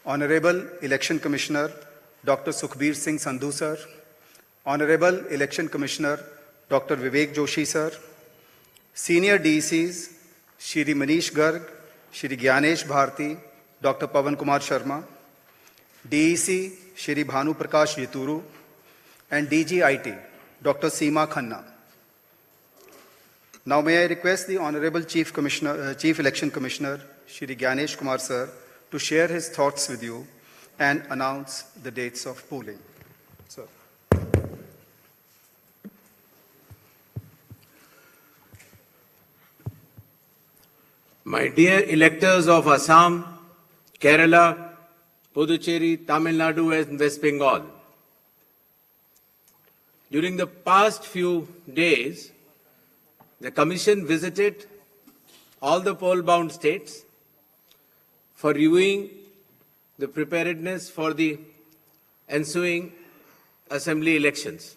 Honorable Election Commissioner Dr. Sukhbir Singh Sandhu sir, Honorable Election Commissioner Dr. Vivek Joshi sir, Senior DECs Shri Manish Garg, Shri Gyanesh Bharti, Dr. Pawan Kumar Sharma, DEC Shri Bhanu Prakash Yaturu, and DG IT Dr. Seema Khanna. Now may I request the Honorable Chief Election Commissioner Shri Gyanesh Kumar sir to share his thoughts with you and announce the dates of polling. Sir. My dear electors of Assam, Kerala, Puducherry, Tamil Nadu and West Bengal, during the past few days, the Commission visited all the poll-bound states for reviewing the preparedness for the ensuing Assembly elections.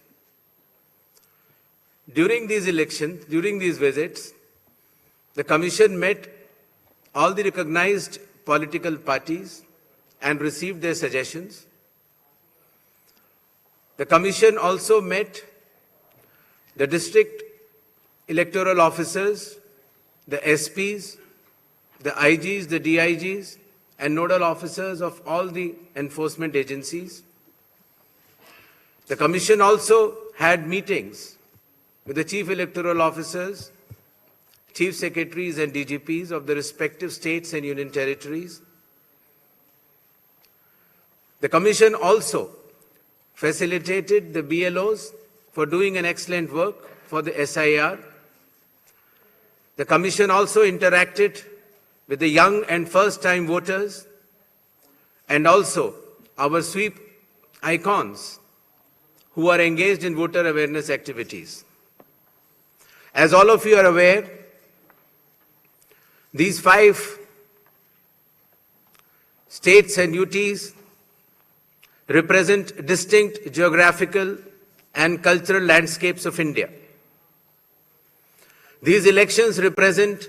During these visits, the Commission met all the recognized political parties and received their suggestions. The Commission also met the district electoral officers, the SPs, the IGs, the DIGs, and nodal officers of all the enforcement agencies. The Commission also had meetings with the chief electoral officers, chief secretaries and DGPs of the respective states and union territories. The Commission also facilitated the BLOs for doing an excellent work for the SIR. The Commission also interacted with the young and first-time voters and also our sweep icons who are engaged in voter awareness activities. As all of you are aware, these 5 states and UTs represent distinct geographical and cultural landscapes of India. These elections represent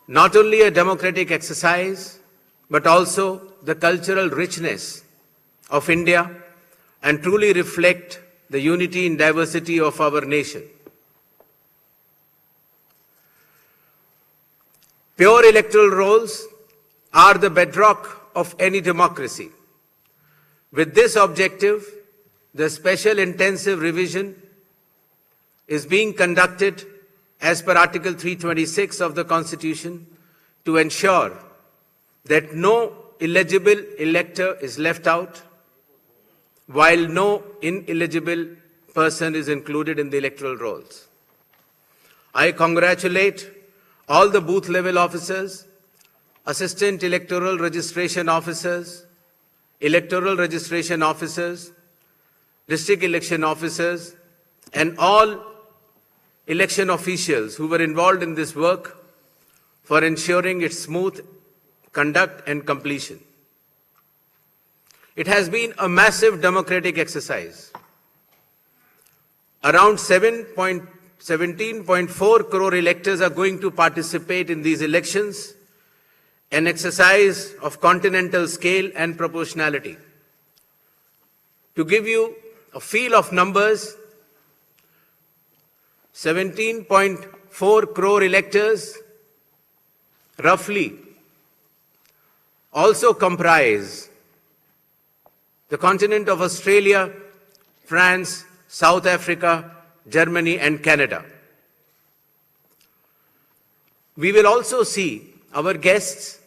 not only a democratic exercise, but also the cultural richness of India and truly reflect the unity and diversity of our nation. Pure electoral rolls are the bedrock of any democracy. With this objective, the special intensive revision is being conducted as per Article 326 of the Constitution to ensure that no eligible elector is left out, while no ineligible person is included in the electoral rolls. I congratulate all the booth level officers, assistant electoral registration officers, district election officers, and all election officials who were involved in this work for ensuring its smooth conduct and completion. It has been a massive democratic exercise. Around 17.4 crore electors are going to participate in these elections, an exercise of continental scale and proportionality. To give you a feel of numbers, 17.4 crore electors roughly also comprise the continent of Australia, France, South Africa, Germany, and Canada. We will also see our guests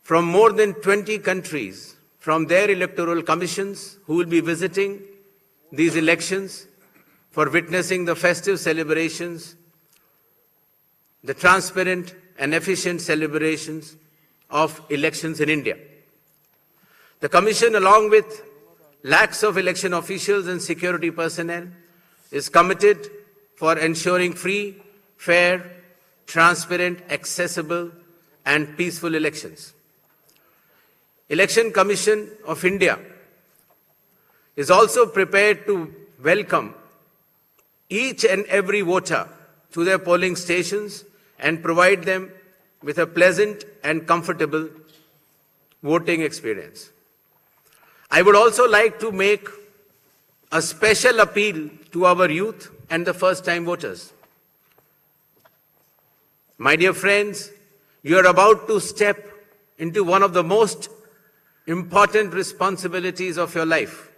from more than 20 countries from their electoral commissions who will be visiting these elections for witnessing the festive celebrations, the transparent and efficient celebrations of elections in India. The Commission, along with lakhs of election officials and security personnel, is committed for ensuring free, fair, transparent, accessible, and peaceful elections. Election Commission of India is also prepared to welcome each and every voter to their polling stations and provide them with a pleasant and comfortable voting experience. I would also like to make a special appeal to our youth and the first-time voters. My dear friends, you are about to step into one of the most important responsibilities of your life,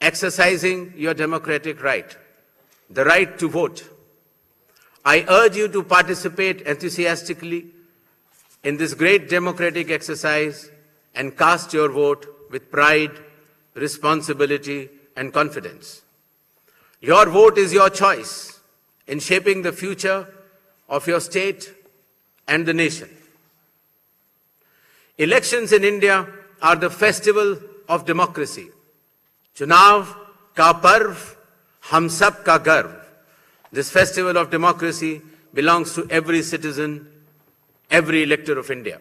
exercising your democratic right, the right to vote. I urge you to participate enthusiastically in this great democratic exercise and cast your vote with pride, responsibility, and confidence. Your vote is your choice in shaping the future of your state and the nation. Elections in India are the festival of democracy. Chunav ka parv, hum sab ka garv. This festival of democracy belongs to every citizen, every elector of India.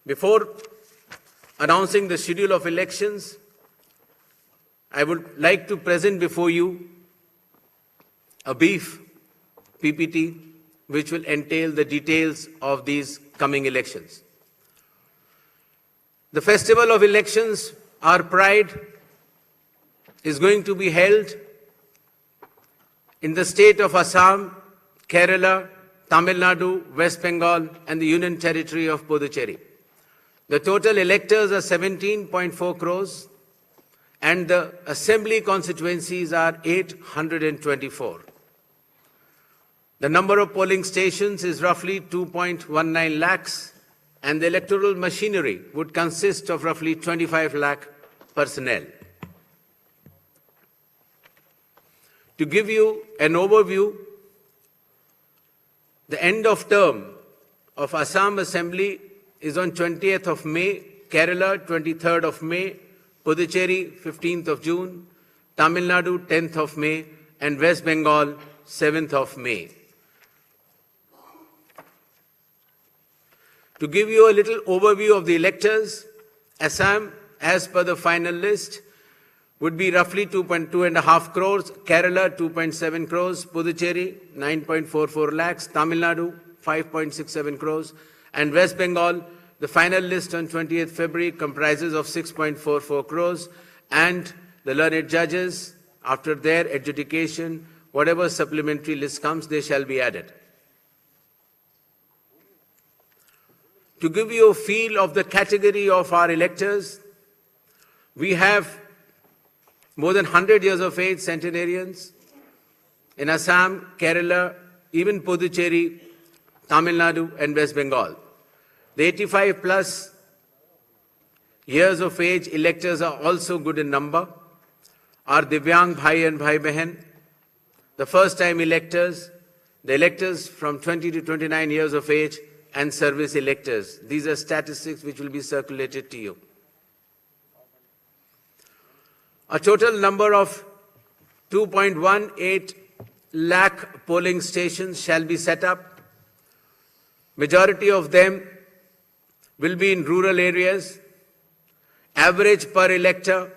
Before announcing the schedule of elections, I would like to present before you a brief PPT which will entail the details of these coming elections. The festival of elections, our pride, is going to be held in the state of Assam, Kerala, Tamil Nadu, West Bengal, and the Union Territory of Puducherry. The total electors are 17.4 crores, and the assembly constituencies are 824. The number of polling stations is roughly 2.19 lakhs, and the electoral machinery would consist of roughly 25 lakh personnel. To give you an overview, the end of term of Assam Assembly is on 20th of May, Kerala 23rd of May, Puducherry 15th of June, Tamil Nadu 10th of May, and West Bengal 7th of May. To give you a little overview of the electors, Assam, as per the final list, would be roughly 2.5 crores, Kerala 2.7 crores, Puducherry 9.44 lakhs, Tamil Nadu 5.67 crores, and West Bengal, the final list on 20th February comprises of 6.44 crores, and the learned judges, after their adjudication, whatever supplementary list comes, they shall be added. To give you a feel of the category of our electors, we have more than 100 years of age centenarians in Assam, Kerala, even Puducherry, Tamil Nadu, and West Bengal. The 85 plus years of age electors are also good in number. Our Divyang Bhai and Bhai Behan, the first time electors, the electors from 20 to 29 years of age, and service electors. These are statistics which will be circulated to you. A total number of 2.18 lakh polling stations shall be set up. Majority of them will be in rural areas. Average per elector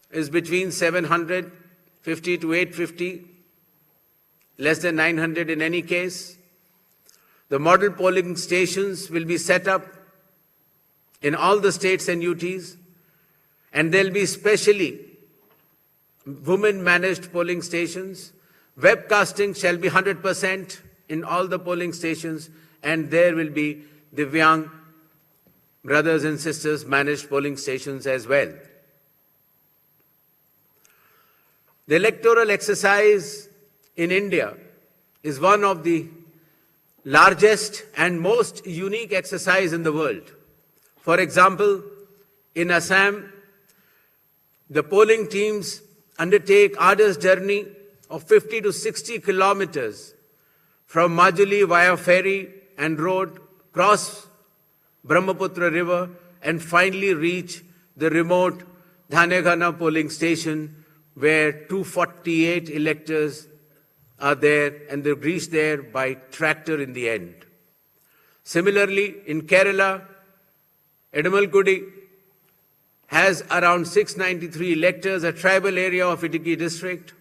is between 750 to 850, less than 900 in any case. The model polling stations will be set up in all the states and UTs, and there will be specially women-managed polling stations. Webcasting shall be 100% in all the polling stations, and there will be Divyang brothers and sisters managed polling stations as well. The electoral exercise in India is one of the largest and most unique exercise in the world. For example, in Assam, the polling teams undertake arduous journey of 50 to 60 kilometers from Majuli via ferry and road, cross Brahmaputra River, and finally reach the remote Dhanegana polling station where 248 electors are there, and they reach there by tractor in the end. Similarly, in Kerala, Edamalkudi has around 693 electors, a tribal area of Idukki district,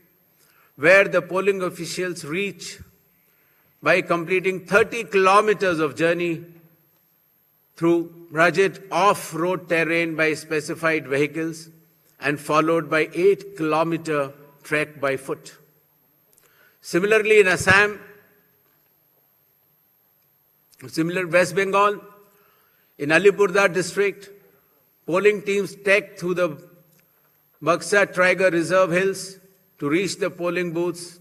where the polling officials reach by completing 30 kilometers of journey through rugged off-road terrain by specified vehicles and followed by 8-kilometer trek by foot. Similarly, in Assam, West Bengal, in Alipurduar district, polling teams trekked through the Baksa Tiger Reserve Hills to reach the polling booths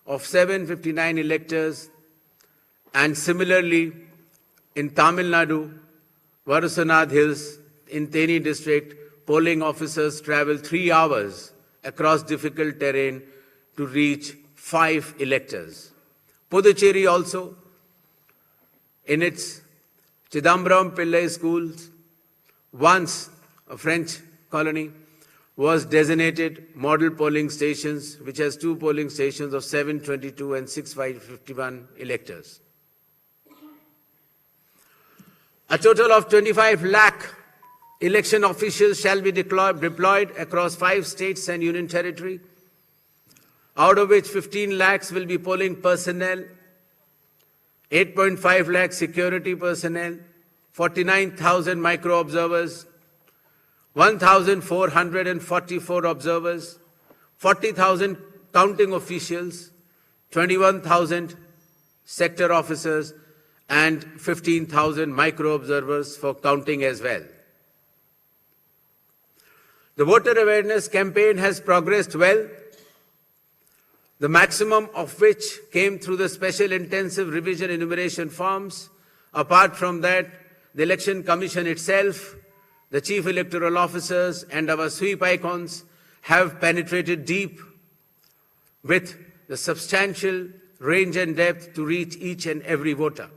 of 759 electors. And similarly, in Tamil Nadu, Varasanad Hills, in Theni district, polling officers traveled 3 hours across difficult terrain to reach 5 electors. Puducherry also, in its Chidambaram Pillai schools, once a French colony, was designated model polling stations, which has 2 polling stations of 722 and 651 electors. A total of 25 lakh election officials shall be deployed across 5 states and union territory, out of which 15 lakhs will be polling personnel, 8.5 lakh security personnel, 49,000 micro-observers, 1,444 observers, 40,000 counting officials, 21,000 sector officers, and 15,000 micro-observers for counting as well. The voter awareness campaign has progressed well, the maximum of which came through the special intensive revision enumeration forms. Apart from that, the Election Commission itself, the Chief Electoral Officers and our sweep icons have penetrated deep with the substantial range and depth to reach each and every voter.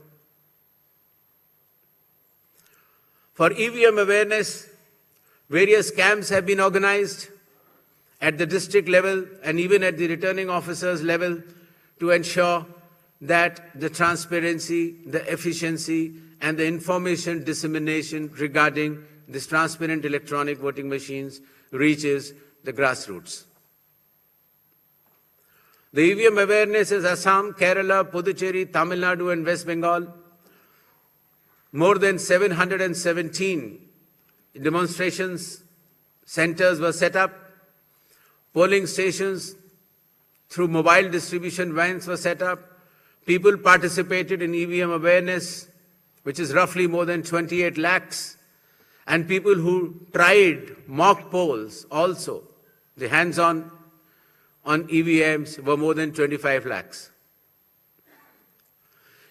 For EVM awareness, various camps have been organized at the district level and even at the returning officers level to ensure that the transparency, the efficiency, and the information dissemination regarding these transparent electronic voting machines reaches the grassroots. The EVM awareness is Assam, Kerala, Puducherry, Tamil Nadu, and West Bengal. More than 717 demonstrations centers were set up. Polling stations through mobile distribution vans were set up. People participated in EVM awareness, which is roughly more than 28 lakhs. And people who tried mock polls also, the hands-on on EVMs, were more than 25 lakhs.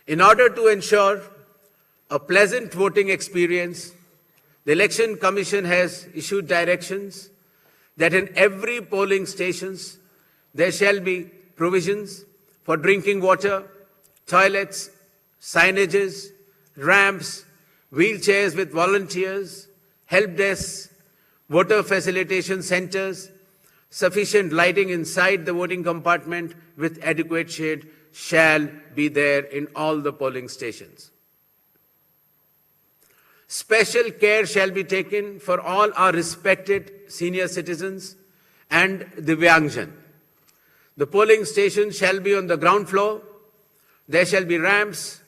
In order to ensure a pleasant voting experience, the Election Commission has issued directions that in every polling stations there shall be provisions for drinking water, toilets, signages, ramps, wheelchairs with volunteers, help desks, voter facilitation centers, sufficient lighting inside the voting compartment with adequate shade shall be there in all the polling stations. Special care shall be taken for all our respected senior citizens and Divyangjan. The polling station shall be on the ground floor. There shall be ramps.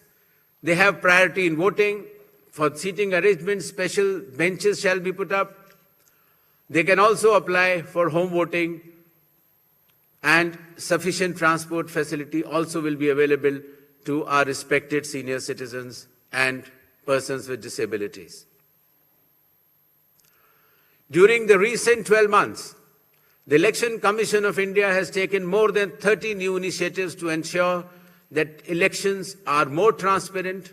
They have priority in voting. For seating arrangements, special benches shall be put up. They can also apply for home voting, and sufficient transport facility also will be available to our respected senior citizens and persons with disabilities. During the recent 12 months, the Election Commission of India has taken more than 30 new initiatives to ensure that elections are more transparent.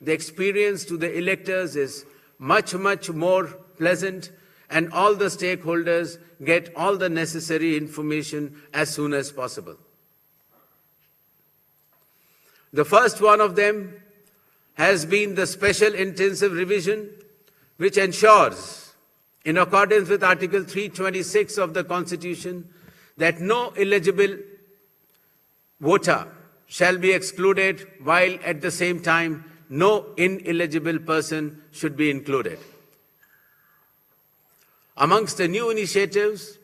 The experience to the electors is much more pleasant, and all the stakeholders get all the necessary information as soon as possible. The first one of them has been the special intensive revision, which ensures, in accordance with Article 326 of the Constitution, that no eligible voter shall be excluded, while at the same time no ineligible person should be included. Amongst the new initiatives,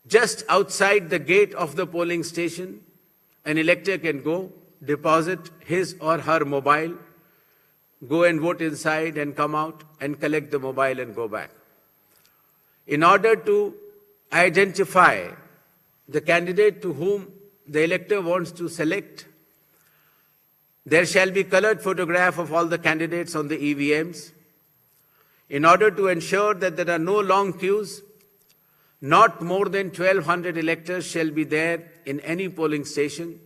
just outside the gate of the polling station, an elector can go, deposit his or her mobile, go and vote inside and come out and collect the mobile and go back. In order to identify the candidate to whom the elector wants to select, there shall be colored photograph of all the candidates on the EVMs. In order to ensure that there are no long queues, not more than 1,200 electors shall be there in any polling station.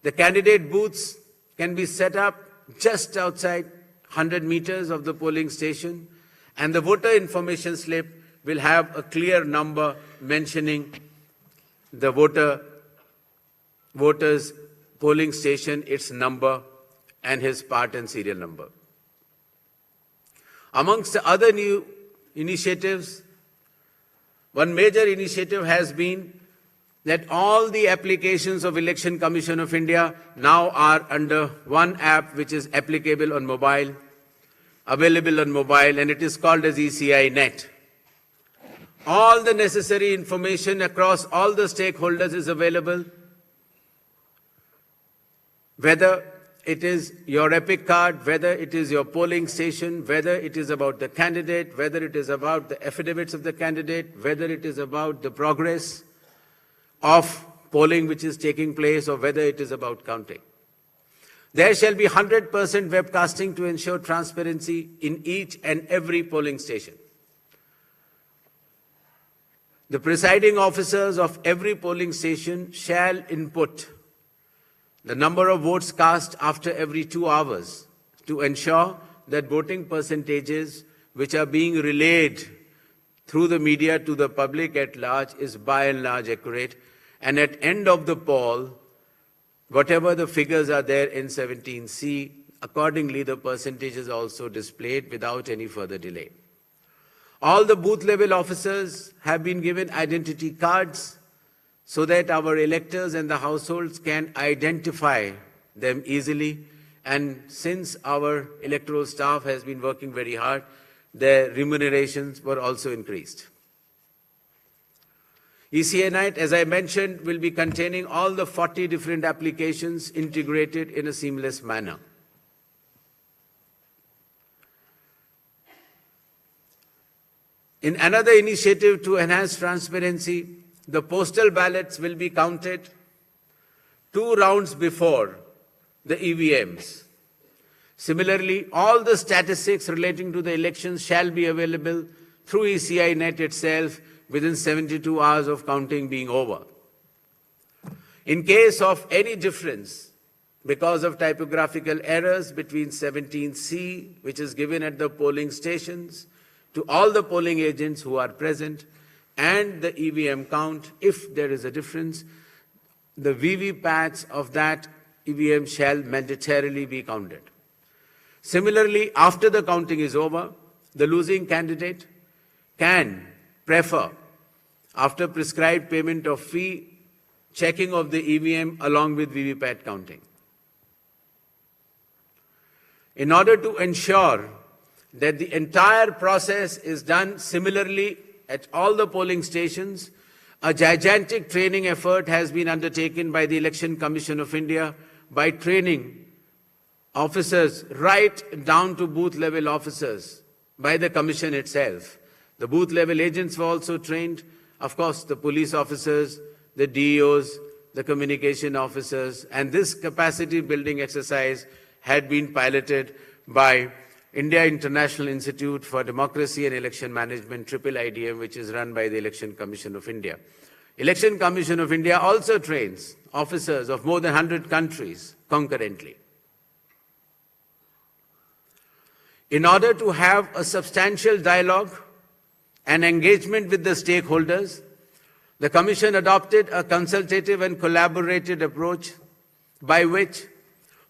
The candidate booths can be set up just outside 100 meters of the polling station, and the voter information slip will have a clear number mentioning the voter's polling station, its number, and his part and serial number. Amongst the other new initiatives, one major initiative has been that all the applications of Election Commission of India now are under one app which is applicable on mobile, available on mobile, and it is called as ECI Net. All the necessary information across all the stakeholders is available, whether it is your EPIC card, whether it is your polling station, whether it is about the candidate, whether it is about the affidavits of the candidate, whether it is about the progress of polling which is taking place, or whether it is about counting. There shall be 100% webcasting to ensure transparency in each and every polling station. The presiding officers of every polling station shall input the number of votes cast after every 2 hours to ensure that voting percentages which are being relayed through the media to the public at large is by and large accurate. And at end of the poll, whatever the figures are there in 17C, accordingly the percentage is also displayed without any further delay. All the booth level officers have been given identity cards so that our electors and the households can identify them easily. And since our electoral staff has been working very hard, their remunerations were also increased. ECI Net, as I mentioned, will be containing all the 40 different applications integrated in a seamless manner. In another initiative to enhance transparency, the postal ballots will be counted 2 rounds before the EVMs. Similarly, all the statistics relating to the elections shall be available through ECI Net itself within 72 hours of counting being over. In case of any difference because of typographical errors between 17C, which is given at the polling stations, to all the polling agents who are present, and the EVM count, if there is a difference, the VVPATs of that EVM shall mandatorily be counted. Similarly, after the counting is over, the losing candidate can prefer, after prescribed payment of fee, checking of the EVM along with VVPAT counting. In order to ensure that the entire process is done similarly at all the polling stations, a gigantic training effort has been undertaken by the Election Commission of India by training officers right down to booth level officers by the Commission itself. The booth level agents were also trained, of course the police officers, the DEOs, the communication officers, and this capacity building exercise had been piloted by India International Institute for Democracy and Election Management, IIIDM, which is run by the Election Commission of India. Election Commission of India also trains officers of more than 100 countries concurrently. In order to have a substantial dialogue and engagement with the stakeholders, the Commission adopted a consultative and collaborative approach by which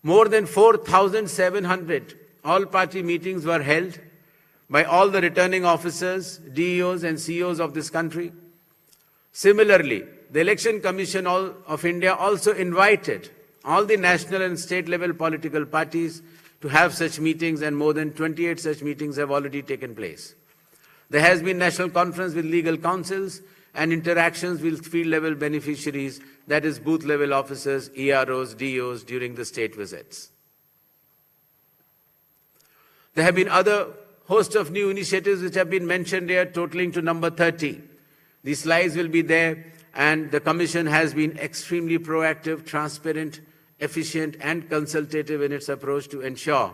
more than 4,700 all-party meetings were held by all the returning officers, DEOs and CEOs of this country. Similarly, the Election Commission of India also invited all the national and state-level political parties to have such meetings, and more than 28 such meetings have already taken place. There has been national conference with legal councils and interactions with field-level beneficiaries, that is booth-level officers, EROs, DEOs, during the state visits. There have been other host of new initiatives which have been mentioned here, totaling to number 30. These slides will be there, and the Commission has been extremely proactive, transparent, efficient, and consultative in its approach to ensure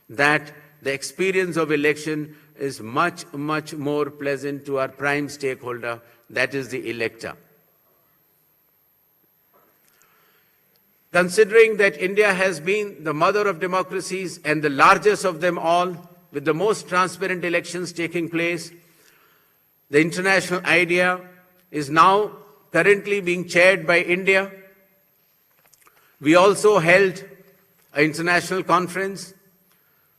that the experience of election is much, much more pleasant to our prime stakeholder, that is the elector. Considering that India has been the mother of democracies and the largest of them all, with the most transparent elections taking place, the international idea is now currently being chaired by India. We also held an international conference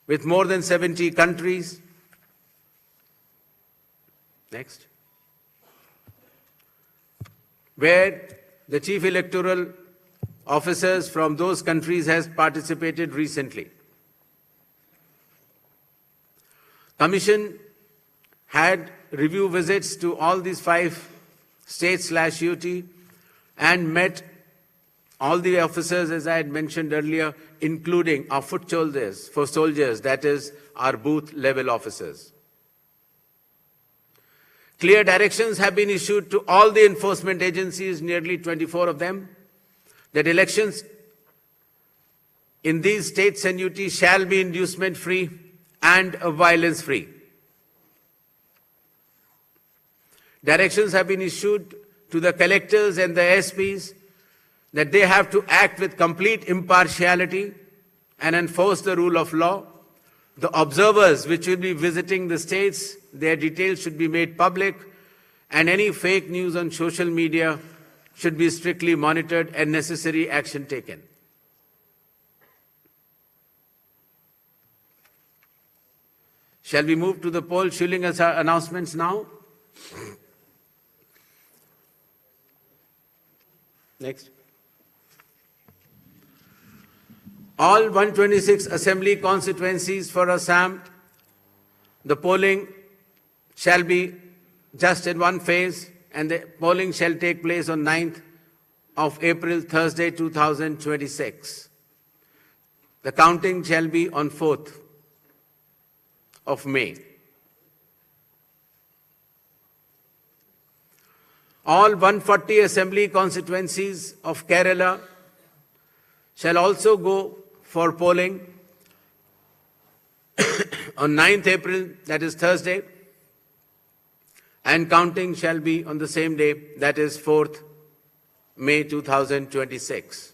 with more than 70 countries. Next. Where the chief electoral officers from those countries has participated recently. Commission had review visits to all these 5 states/UT and met all the officers, as I had mentioned earlier, including our foot soldiers, that is our booth level officers. Clear directions have been issued to all the enforcement agencies, nearly 24 of them, that elections in these states and UT shall be inducement-free and violence-free. Directions have been issued to the collectors and the SPs that they have to act with complete impartiality and enforce the rule of law. The observers which will be visiting the states, their details should be made public, and any fake news on social media should be strictly monitored and necessary action taken. Shall we move to the poll shilling announcements now? Next. All 126 assembly constituencies for Assam, the polling shall be just in one phase, and the polling shall take place on 9th of April, Thursday, 2026. The counting shall be on 4th of May. All 140 assembly constituencies of Kerala shall also go for polling on 9th April, that is Thursday, and counting shall be on the same day, that is 4th May 2026.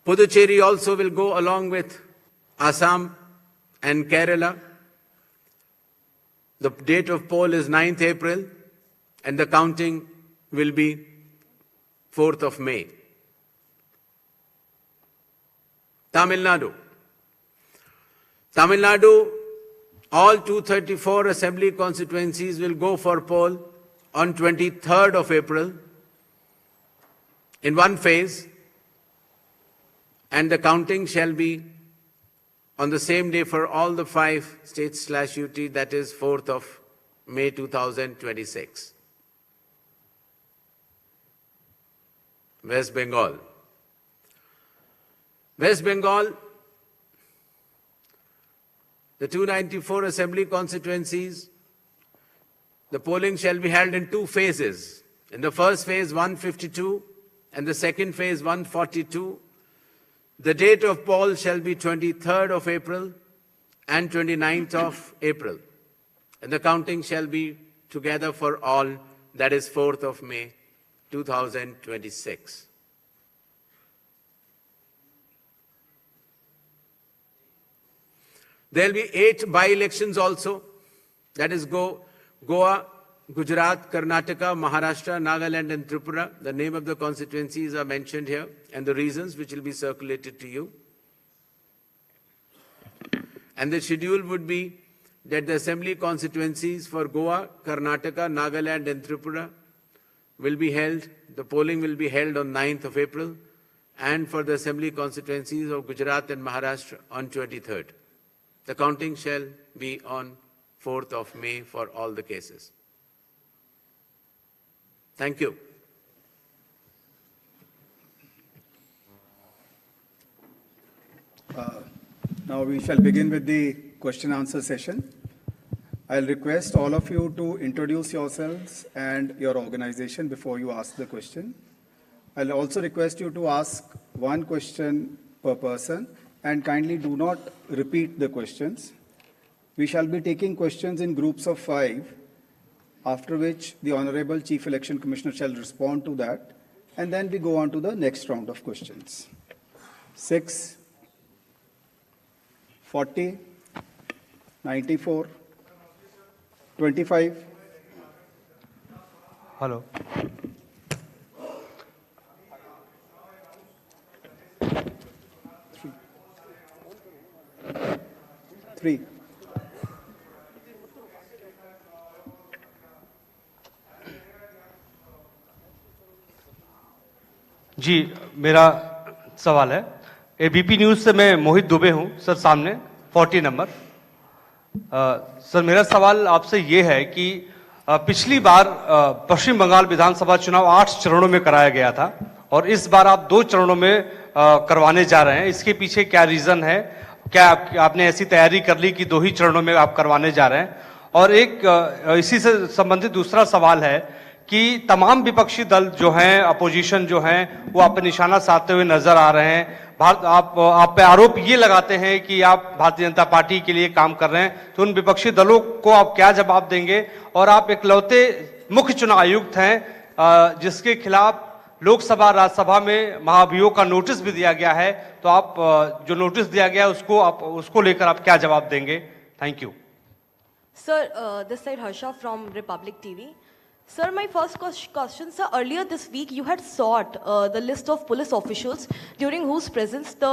Puducherry also will go along with Assam and Kerala. The date of poll is 9th April, and the counting will be 4th of May. Tamil Nadu. Tamil Nadu, all 234 assembly constituencies will go for poll on 23rd of April in one phase, and the counting shall be on the same day for all the 5 states/UT, that is 4th of May 2026. West Bengal. West Bengal, the 294 assembly constituencies, the polling shall be held in 2 phases. In the first phase, 152, and the second phase, 142. The date of poll shall be 23rd of April and 29th of April. And the counting shall be together for all, that is 4th of May 2026. There will be 8 by-elections also, that is Goa, Gujarat, Karnataka, Maharashtra, Nagaland and Tripura. The name of the constituencies are mentioned here and the reasons which will be circulated to you. And the schedule would be that the assembly constituencies for Goa, Karnataka, Nagaland and Tripura will be held, the polling will be held on 9th of April, and for the assembly constituencies of Gujarat and Maharashtra on 23rd. The counting shall be on 4th of May for all the cases. Thank you. Now we shall begin with the question answer session. I'll request all of you to introduce yourselves and your organization before you ask the question. I'll also request you to ask one question per person and kindly do not repeat the questions. We shall be taking questions in groups of 5, after which the Honorable Chief Election Commissioner shall respond to that, and then we go on to the next round of questions. 6, 40, 94, 25. Hello. 3. जी, मेरा सवाल है ABP news से मैं मोहित दुबे हूं sir, सामने 40 number. Sir मेरा सवाल आपसे ये है कि पिछली बार पश्चिम बंगाल विधानसभा चुनाव 8 चरणों में कराया गया था और इस बार आप 2 चरणों में करवाने जा रहे हैं। इसके पीछे क्या रीजन है? क्या आपने ऐसी तैयारी कर ली कि 2 ही चरणों में आप करवाने जा रहे हैं? और एक इसी से संबंधित दूसरा सवाल है कि तमाम विपक्षी दल जो हैं, अपोजिशन जो हैं, वो आप पे निशाना साधते हुए नजर आ रहे हैं। आप पे आरोप ये लगाते हैं कि आप भारतीय जनता पार्टी के लिए काम कर रहे हैं, तो उन विपक्षी दलों को आप क्या जवाब देंगे? और आप इकलौते मुख्य चुनाव आयुक्त हैं जिसके खिलाफ लोकसभा राज्यसभा में महाभियोग का नोटिस भी दिया गया है, तो आप जो नोटिस दिया गया है उसको लेकर आप क्या जवाब देंगे? Thank you. Sir, this side Harsha from Republic TV. Sir, my first question, sir, earlier this week you had sought the list of police officials during whose presence the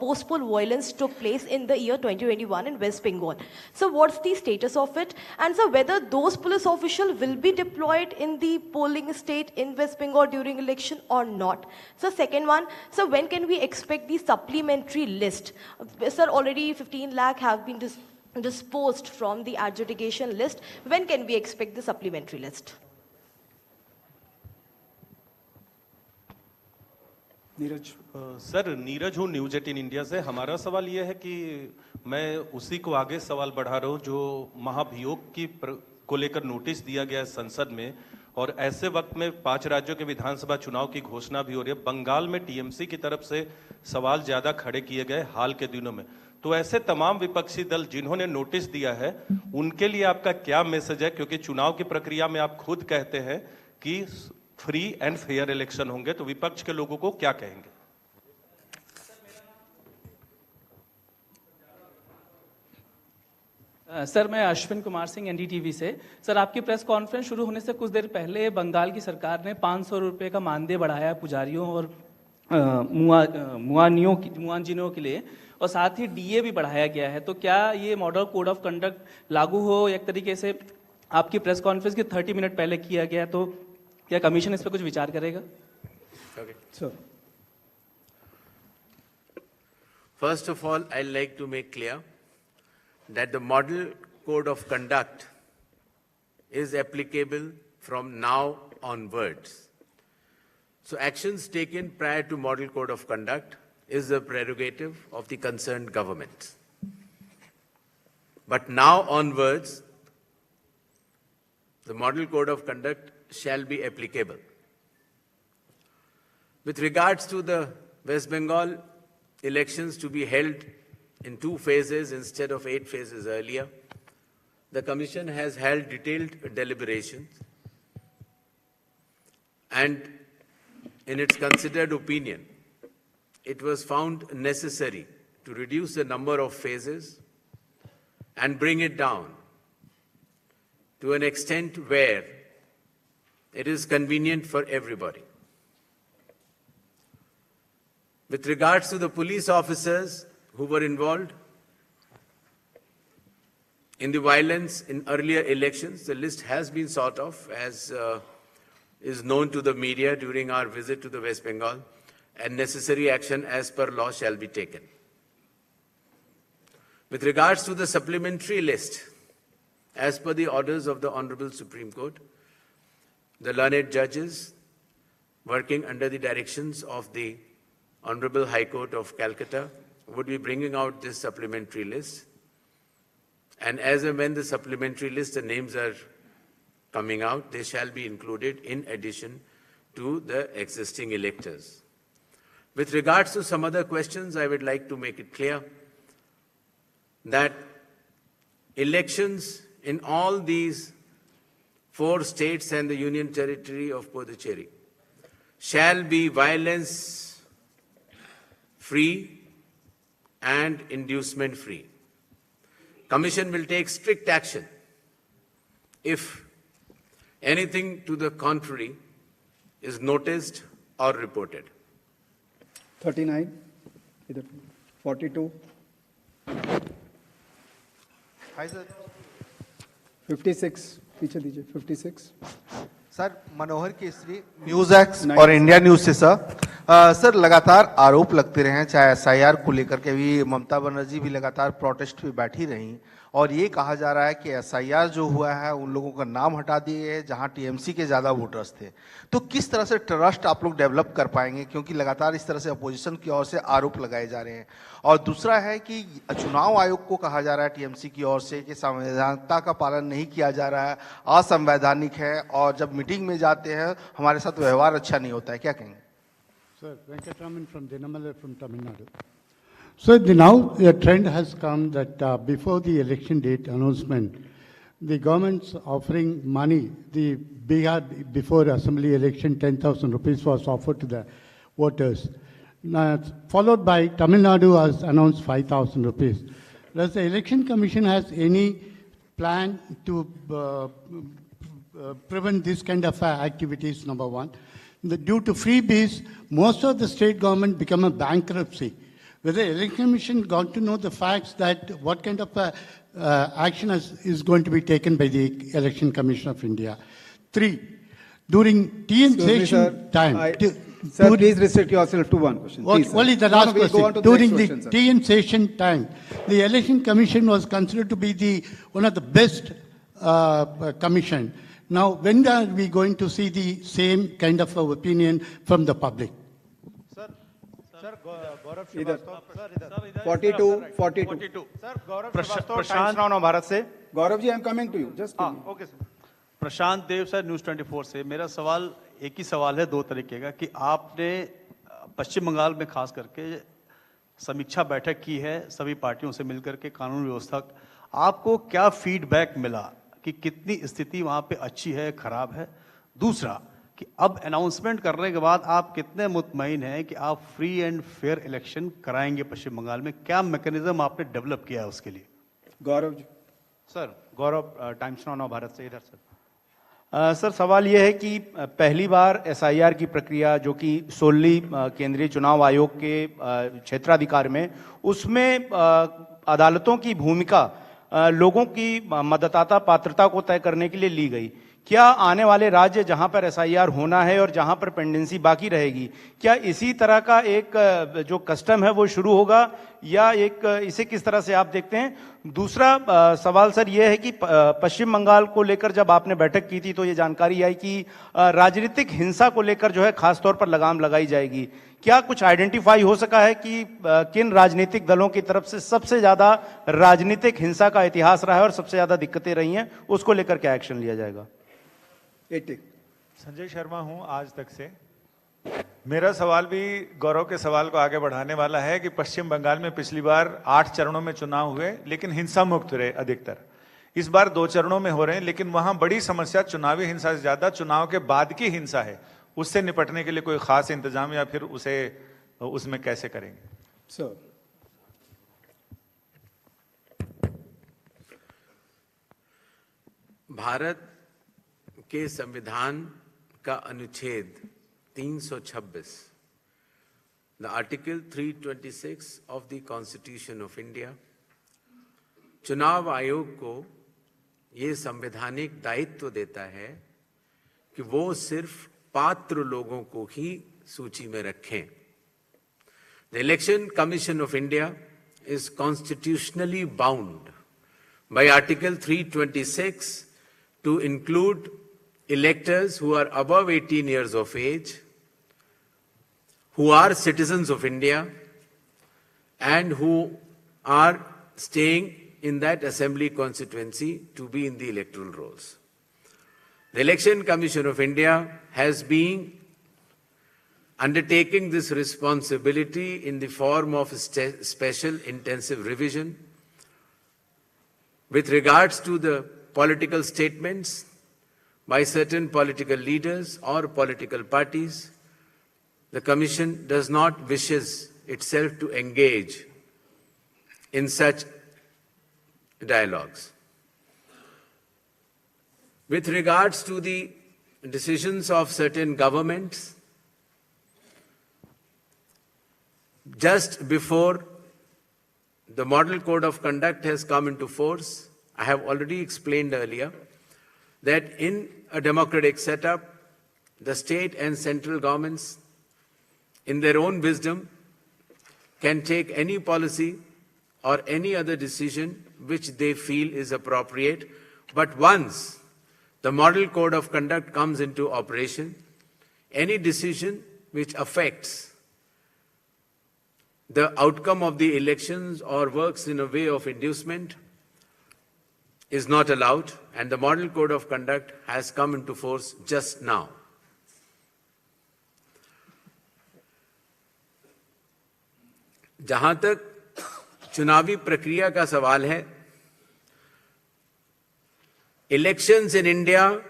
post-poll violence took place in the year 2021 in West Bengal. So what's the status of it? And sir, whether those police officials will be deployed in the polling state in West Bengal during election or not? So second one, so when can we expect the supplementary list? Sir, already 15 lakh have been disposed from the adjudication list. When can we expect the supplementary list? Neeraj. Sir Neeraj हूँ news 18 India से। हमारा सवाल यह है कि मैं उसी को आगे सवाल बढ़ा रहा हूँ जो महाभियोग को लेकर नोटिस दिया गया है संसद में, और ऐसे वक्त में 5 राज्यों के विधानसभा चुनाव की घोषणा भी हो रही है। बंगाल में टीएमसी की तरफ से सवाल ज्यादा खड़े किए गए हाल के दिनों में, तो ऐसे तमाम विपक्षी दल जिन्होंने नोटिस दिया है उनके लिए आपका क्या मैसेज है? क्योंकि चुनाव की प्रक्रिया में आप खुद कहते हैं कि फ्री एंड फेयर इलेक्शन होंगे, तो विपक्ष के लोगों को क्या कहेंगे? सर मैं अश्विन कुमार सिंह एनडीटीवी से। सर आपकी प्रेस कॉन्फ्रेंस शुरू होने से कुछ देर पहले बंगाल की सरकार ने 500 रुपये का मानदेय बढ़ाया पुजारियों और मुआंजिनों के लिए, और साथ ही डीए भी बढ़ाया गया है। तो क्या ये मॉडल कोड ऑफ कंडक्ट लागू हो एक तरीके से आपकी प्रेस कॉन्फ्रेंस के 30 मिनट पहले किया गया, तो क्या कमीशन इस पर कुछ विचार करेगा? Okay. First of all, I'd like to make clear that the model code of conduct is applicable from now onwards. So actions taken prior to model code of conduct is the prerogative of the concerned government. But now onwards, the model code of conduct shall be applicable. With regards to the West Bengal elections to be held in 2 phases instead of 8 phases earlier, the Commission has held detailed deliberations, and in its considered opinion, it was found necessary to reduce the number of phases and bring it down to an extent where it is convenient for everybody. With regards to the police officers who were involved in the violence in earlier elections, the list has been sort of, as is known to the media during our visit to the West Bengal, and necessary action as per law shall be taken. With regards to the supplementary list, as per the orders of the Honorable Supreme Court, the learned judges working under the directions of the Honorable High Court of Calcutta would be bringing out this supplementary list. And as and when the supplementary list and names are coming out, they shall be included in addition to the existing electors. With regards to some other questions, I would like to make it clear that elections in all these 4 states and the Union Territory of Puducherry shall be violence-free and inducement-free. Commission will take strict action if anything to the contrary is noticed or reported. 39, 42, hi sir 56, पीछे दीजिए 56. Sir मनोहर Kesari news x और India news से sir लगातार आरोप लगते रहे हैं, चाहे एसआईआर को लेकर के भी ममता बनर्जी भी लगातार प्रोटेस्ट पे बैठी रही और ये कहा जा रहा है कि एसआईआर जो हुआ है उन लोगों का नाम हटा दिए गए जहां टीएमसी के ज्यादा वोटर्स थे. तो किस तरह से ट्रस्ट आप लोग डेवलप कर पाएंगे, क्योंकि लगातार इस तरह से अपोजिशन की ओर से आरोप लगाए जा रहे हैं. और दूसरा है कि चुनाव आयोग को कहा जा रहा है टीएमसी की ओर से कि संवैधानिकता का पालन नहीं किया जा रहा है, असंवैधानिक है और जब मीटिंग में जाते हैं हमारे साथ व्यवहार अच्छा नहीं होता है. क्या कहेंगे? Sir, Venkataraman from Dinamala from Tamil Nadu. So now the trend has come that before the election date announcement, the government's offering money. The Bihar before Assembly election, 10,000 rupees was offered to the voters. Now, followed by Tamil Nadu has announced 5,000 rupees. Does the Election Commission has any plan to prevent this kind of activities? Number one. Due to freebies, most of the state government become a bankruptcy. Whether the Election Commission got to know the facts that what kind of action is going to be taken by the Election Commission of India. 3, during TN session time. Sir, please restrict yourself to one question. Please, only the last question. During the TN session time, the Election Commission was considered to be one of the best commission. Now, when are we going to see the same kind of opinion from the public? Sir Gaurav इधर Srivastava 42. Sir Gaurav Srivastava times now Bharat से. Gaurav ji, I am coming to you. Just okay sir. Prashant Dev sir, news 24 से. मेरा सवाल एक ही सवाल है, 2 तरीके का, कि आपने पश्चिम बंगाल में खास करके समीक्षा बैठक की है सभी पार्टियों से मिलकर के कानून व्यवस्था. आपको क्या फीडबैक मिला कि कितनी स्थिति वहाँ पे अच्छी है, खराब है? दूसरा कि अब अनाउंसमेंट करने के बाद आप कितने मुतमईन हैं कि आप फ्री एंड फेयर इलेक्शन कराएंगे पश्चिम बंगाल में? क्या मैकेनिज्म आपने डेवलप किया है उसके लिए? गौरव जी. सर गौरव टाइम्स नाउ भारत से. इधर सर. सर सवाल ये है कि पहली बार एसआईआर की प्रक्रिया जो कि सोलली केंद्रीय चुनाव आयोग के क्षेत्राधिकार में, उसमें अदालतों की भूमिका लोगों की मतदाता पात्रता को तय करने के लिए ली गई. क्या आने वाले राज्य जहां पर एसआईआर होना है और जहां पर पेंडेंसी बाकी रहेगी, क्या इसी तरह का एक जो कस्टम है वो शुरू होगा या इसे किस तरह से आप देखते हैं? दूसरा सवाल सर ये है कि पश्चिम बंगाल को लेकर जब आपने बैठक की थी तो ये जानकारी आई कि राजनीतिक हिंसा को लेकर जो है खास तौर पर लगाम लगाई जाएगी. क्या कुछ आइडेंटिफाई हो सका है कि किन राजनीतिक दलों की तरफ से सबसे ज्यादा राजनीतिक हिंसा का इतिहास रहा है और सबसे ज्यादा दिक्कतें रही हैं, उसको लेकर क्या एक्शन लिया जाएगा? 80. संजय शर्मा हूं आज तक से. मेरा सवाल भी गौरव के सवाल को आगे बढ़ाने वाला है कि पश्चिम बंगाल में पिछली बार 8 चरणों में चुनाव हुए लेकिन हिंसा मुक्त रहे अधिकतर. इस बार 2 चरणों में हो रहे हैं, लेकिन वहां बड़ी समस्या चुनावी हिंसा से ज्यादा चुनाव के बाद की हिंसा है. उससे निपटने के लिए कोई खास इंतजाम या फिर उसमें कैसे करेंगे? सर. भारत के संविधान का अनुच्छेद 326, the article 326 of the constitution of India, चुनाव आयोग को ये संवैधानिक दायित्व देता है कि वो सिर्फ पात्र लोगों को ही सूची में रखें. The election commission of India is constitutionally bound by article 326 to include electors who are above 18 years of age, who are citizens of India, and who are staying in that assembly constituency to be in the electoral rolls. The Election Commission of India has been undertaking this responsibility in the form of a special intensive revision with regards to the political statements by certain political leaders or political parties. The Commission does not wishes itself to engage in such dialogues. With regards to the decisions of certain governments, just before the Model Code of Conduct has come into force, I have already explained earlier that in a democratic setup, the state and central governments, in their own wisdom, can take any policy or any other decision which they feel is appropriate. But once the Model Code of Conduct comes into operation, any decision which affects the outcome of the elections or works in a way of inducement is not allowed, and the Model Code of Conduct has come into force just now. जहां तक चुनावी प्रक्रिया का सवाल है, elections in India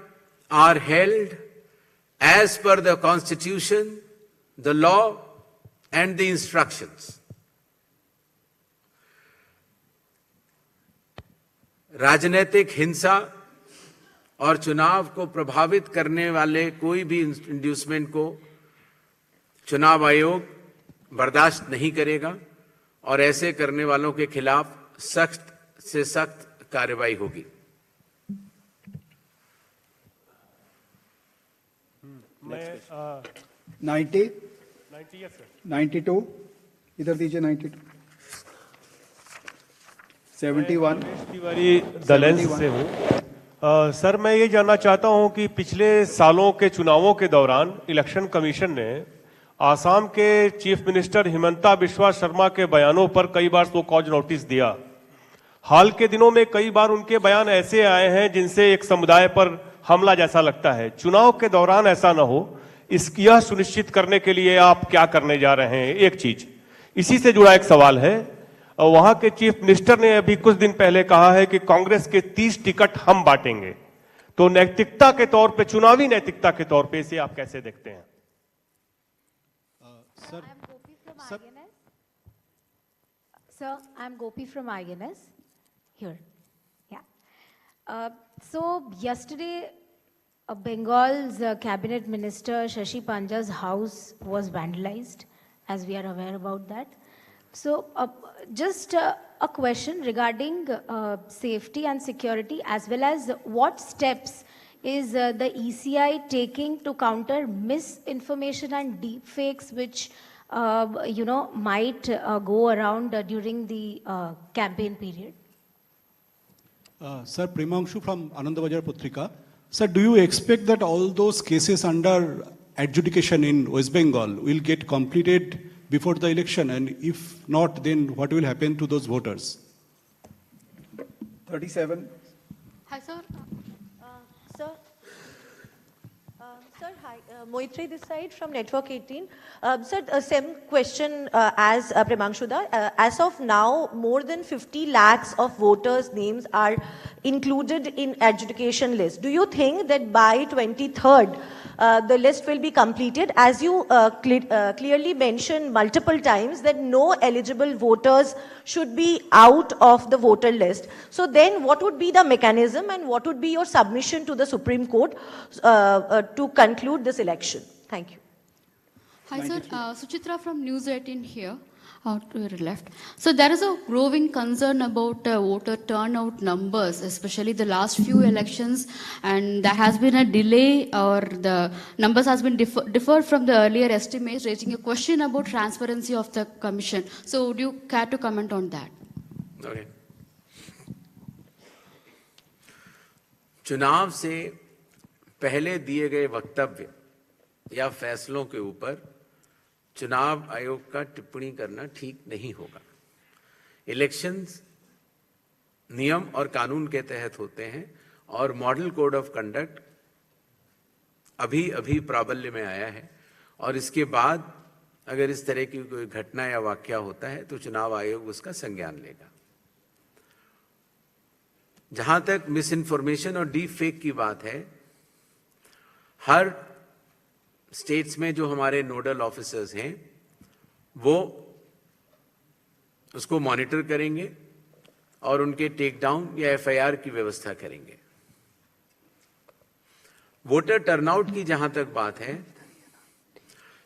are held as per the Constitution, the law, and the instructions. राजनीतिक हिंसा और चुनाव को प्रभावित करने वाले कोई भी इंड्यूसमेंट को चुनाव आयोग बर्दाश्त नहीं करेगा और ऐसे करने वालों के खिलाफ सख्त से सख्त कार्रवाई होगी। 90 yes sir 92 इधर दीजिए 92 71 तिवारी दलेंस से हूँ। सर मैं ये जानना चाहता हूँ कि पिछले सालों के चुनावों के दौरान इलेक्शन कमीशन ने आसाम के चीफ मिनिस्टर हिमंता बिस्वा शर्मा के बयानों पर कई बार सो कॉज नोटिस दिया। हाल के दिनों में कई बार उनके बयान ऐसे आए हैं जिनसे एक समुदाय पर हमला जैसा लगता है। चुनाव के दौरान ऐसा ना हो, यह सुनिश्चित करने के लिए आप क्या करने जा रहे हैं? एक चीज इसी से जुड़ा एक सवाल है, वहां के चीफ मिनिस्टर ने अभी कुछ दिन पहले कहा है कि कांग्रेस के 30 टिकट हम बांटेंगे, तो नैतिकता के तौर पे, चुनावी नैतिकता के तौर पे इसे आप कैसे देखते हैं? Sir, I'm Gopi from INS. Here. Yeah. So yesterday, Bengal's cabinet minister Shashi Panja's house was vandalized, as we are aware about that. So just a question regarding safety and security, as well as what steps is the ECI taking to counter misinformation and deepfakes, which might go around during the campaign period? Sir, Premanshu from Anandabajar Putrika. Sir, do you expect that all those cases under adjudication in West Bengal will get completed before the election? And if not, then what will happen to those voters? 37. Hi, sir. Sir, hi. Moitri this side from Network 18. Sir, same question as Premanshuda. As of now, more than 50 lakhs of voters' names are included in adjudication list. Do you think that by 23rd, the list will be completed? As you clearly mentioned multiple times that no eligible voters should be out of the voter list. So then what would be the mechanism and what would be your submission to the Supreme Court to conclude this election? Thank you. Hi sir, Suchitra from News 18 here. To your left. So there is a growing concern about voter turnout numbers, especially the last few elections, and there has been a delay, or the numbers has been deferred from the earlier estimates, raising a question about transparency of the commission. So would you care to comment on that? Okay. चुनाव से पहले दिए गए वक्तव्य या फैसलों के ऊपर चुनाव आयोग का टिप्पणी करना ठीक नहीं होगा। इलेक्शंस नियम और कानून के तहत होते हैं और मॉडल कोड ऑफ कंडक्ट अभी अभी प्राबल्य में आया है और इसके बाद अगर इस तरह की कोई घटना या वाकया होता है तो चुनाव आयोग उसका संज्ञान लेगा। जहां तक मिस इन्फॉर्मेशन और डीप फेक की बात है, हर स्टेट्स में जो हमारे नोडल ऑफिसर्स हैं वो उसको मॉनिटर करेंगे और उनके टेक डाउन या एफआईआर की व्यवस्था करेंगे। वोटर टर्नआउट की जहां तक बात है,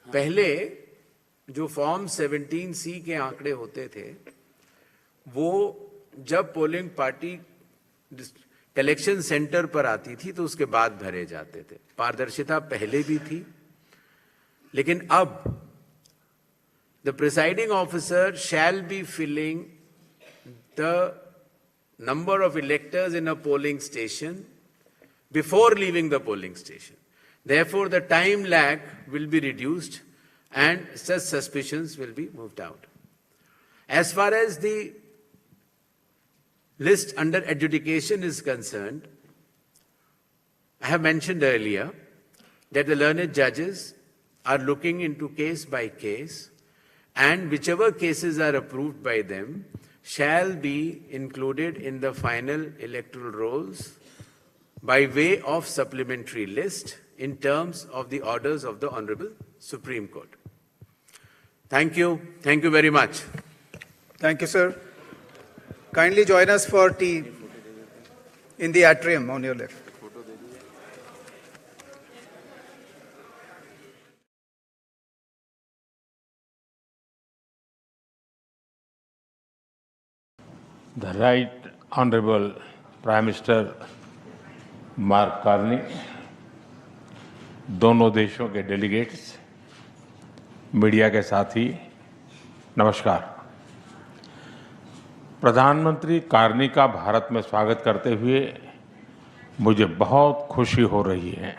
पहले जो फॉर्म 17C के आंकड़े होते थे वो जब पोलिंग पार्टी कलेक्शन सेंटर पर आती थी तो उसके बाद भरे जाते थे। पारदर्शिता पहले भी थी, लेकिन अब the presiding officer shall be filling the number of electors in a polling station before leaving the polling station. Therefore, the time lag will be reduced and such suspicions will be moved out. As far as the list under adjudication is concerned, I have mentioned earlier that the learned judges are looking into case by case, and whichever cases are approved by them shall be included in the final electoral rolls by way of supplementary list in terms of the orders of the Honorable Supreme Court. Thank you. Thank you very much. Thank you, sir. Kindly join us for tea in the atrium on your left. The Right Honorable Prime Minister mark Carney, दोनों देशों के delegates, media के साथी, नमस्कार। प्रधानमंत्री Carney का भारत में स्वागत करते हुए मुझे बहुत खुशी हो रही है।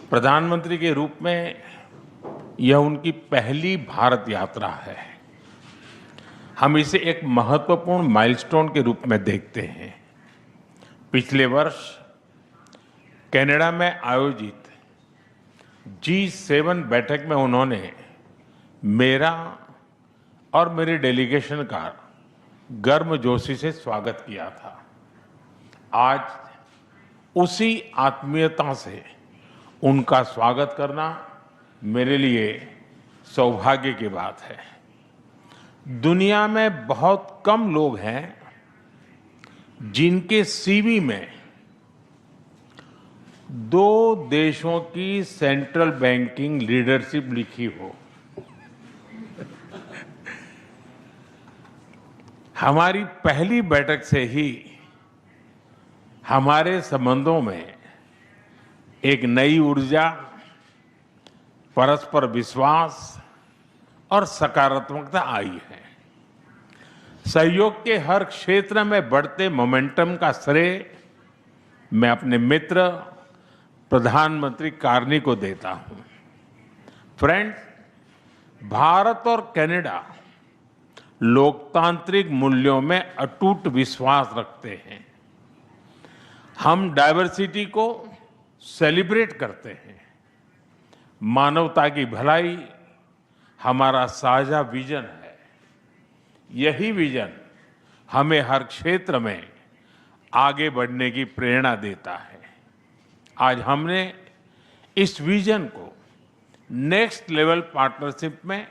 प्रधानमंत्री के रूप में यह उनकी पहली भारत यात्रा है। हम इसे एक महत्वपूर्ण माइलस्टोन के रूप में देखते हैं। पिछले वर्ष कनाडा में आयोजित G7 बैठक में उन्होंने मेरा और मेरे डेलीगेशन का गर्मजोशी से स्वागत किया था। आज उसी आत्मीयता से उनका स्वागत करना मेरे लिए सौभाग्य की बात है। दुनिया में बहुत कम लोग हैं जिनके सीवी में दो देशों की सेंट्रल बैंकिंग लीडरशिप लिखी हो। हमारी पहली बैठक से ही हमारे संबंधों में एक नई ऊर्जा, परस्पर विश्वास और सकारात्मकता आई है। सहयोग के हर क्षेत्र में बढ़ते मोमेंटम का श्रेय मैं अपने मित्र प्रधानमंत्री कार्नी को देता हूं। फ्रेंड्स, भारत और कनाडा लोकतांत्रिक मूल्यों में अटूट विश्वास रखते हैं। हम डाइवर्सिटी को सेलिब्रेट करते हैं। मानवता की भलाई हमारा साझा विजन है। यही विजन हमें हर क्षेत्र में आगे बढ़ने की प्रेरणा देता है। आज हमने इस विजन को नेक्स्ट लेवल पार्टनरशिप में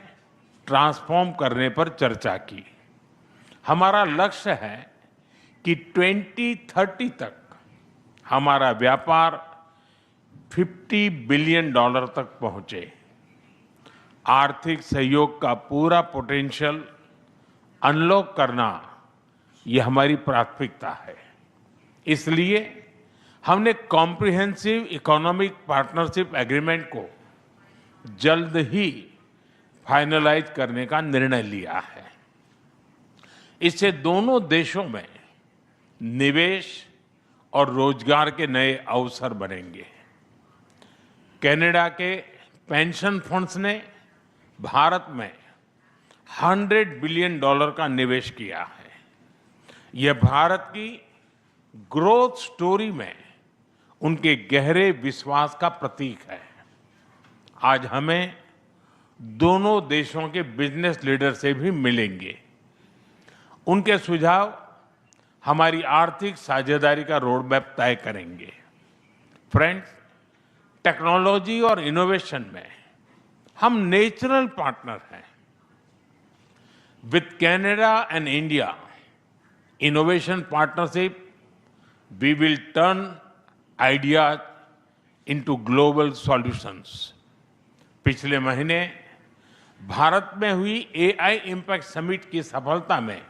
ट्रांसफॉर्म करने पर चर्चा की। हमारा लक्ष्य है कि 2030 तक हमारा व्यापार $50 बिलियन तक पहुंचे। आर्थिक सहयोग का पूरा पोटेंशियल अनलॉक करना यह हमारी प्राथमिकता है। इसलिए हमने कॉम्प्रिहेंसिव इकोनॉमिक पार्टनरशिप एग्रीमेंट को जल्द ही फाइनलाइज करने का निर्णय लिया है। इससे दोनों देशों में निवेश और रोजगार के नए अवसर बनेंगे। कनाडा के पेंशन फंड्स ने भारत में $100 बिलियन का निवेश किया है। यह भारत की ग्रोथ स्टोरी में उनके गहरे विश्वास का प्रतीक है। आज हमें दोनों देशों के बिजनेस लीडर से भी मिलेंगे। उनके सुझाव हमारी आर्थिक साझेदारी का रोड मैप तय करेंगे। फ्रेंड्स, टेक्नोलॉजी और इनोवेशन में हम नेचुरल पार्टनर हैं। With Canada and India innovation partnership, we will turn ideas into global solutions. पिछले महीने भारत में हुई एआई इम्पैक्ट समिट की सफलता में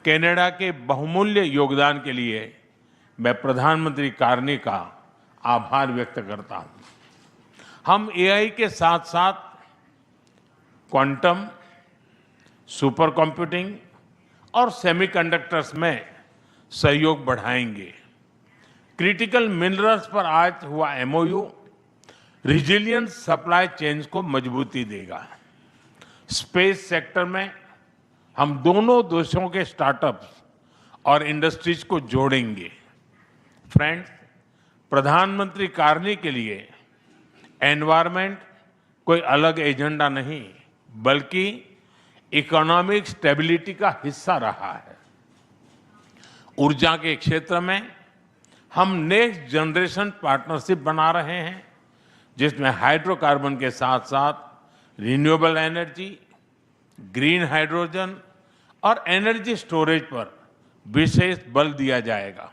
कनाडा के बहुमूल्य योगदान के लिए मैं प्रधानमंत्री कार्नी का आभार व्यक्त करता हूं। हम एआई के साथ साथ क्वांटम, सुपर कंप्यूटिंग और सेमीकंडक्टर्स में सहयोग बढ़ाएंगे। क्रिटिकल मिनरल्स पर आज हुआ एमओयू रिजिलियंट सप्लाई चेन्स को मजबूती देगा। स्पेस सेक्टर में हम दोनों देशों के स्टार्टअप्स और इंडस्ट्रीज को जोड़ेंगे। फ्रेंड्स, प्रधानमंत्री कार्नी के लिए एनवायरनमेंट कोई अलग एजेंडा नहीं, बल्कि इकोनॉमिक स्टेबिलिटी का हिस्सा रहा है। ऊर्जा के क्षेत्र में हम नेक्स्ट जनरेशन पार्टनरशिप बना रहे हैं, जिसमें हाइड्रोकार्बन के साथ साथ रिन्यूएबल एनर्जी, ग्रीन हाइड्रोजन और एनर्जी स्टोरेज पर विशेष बल दिया जाएगा।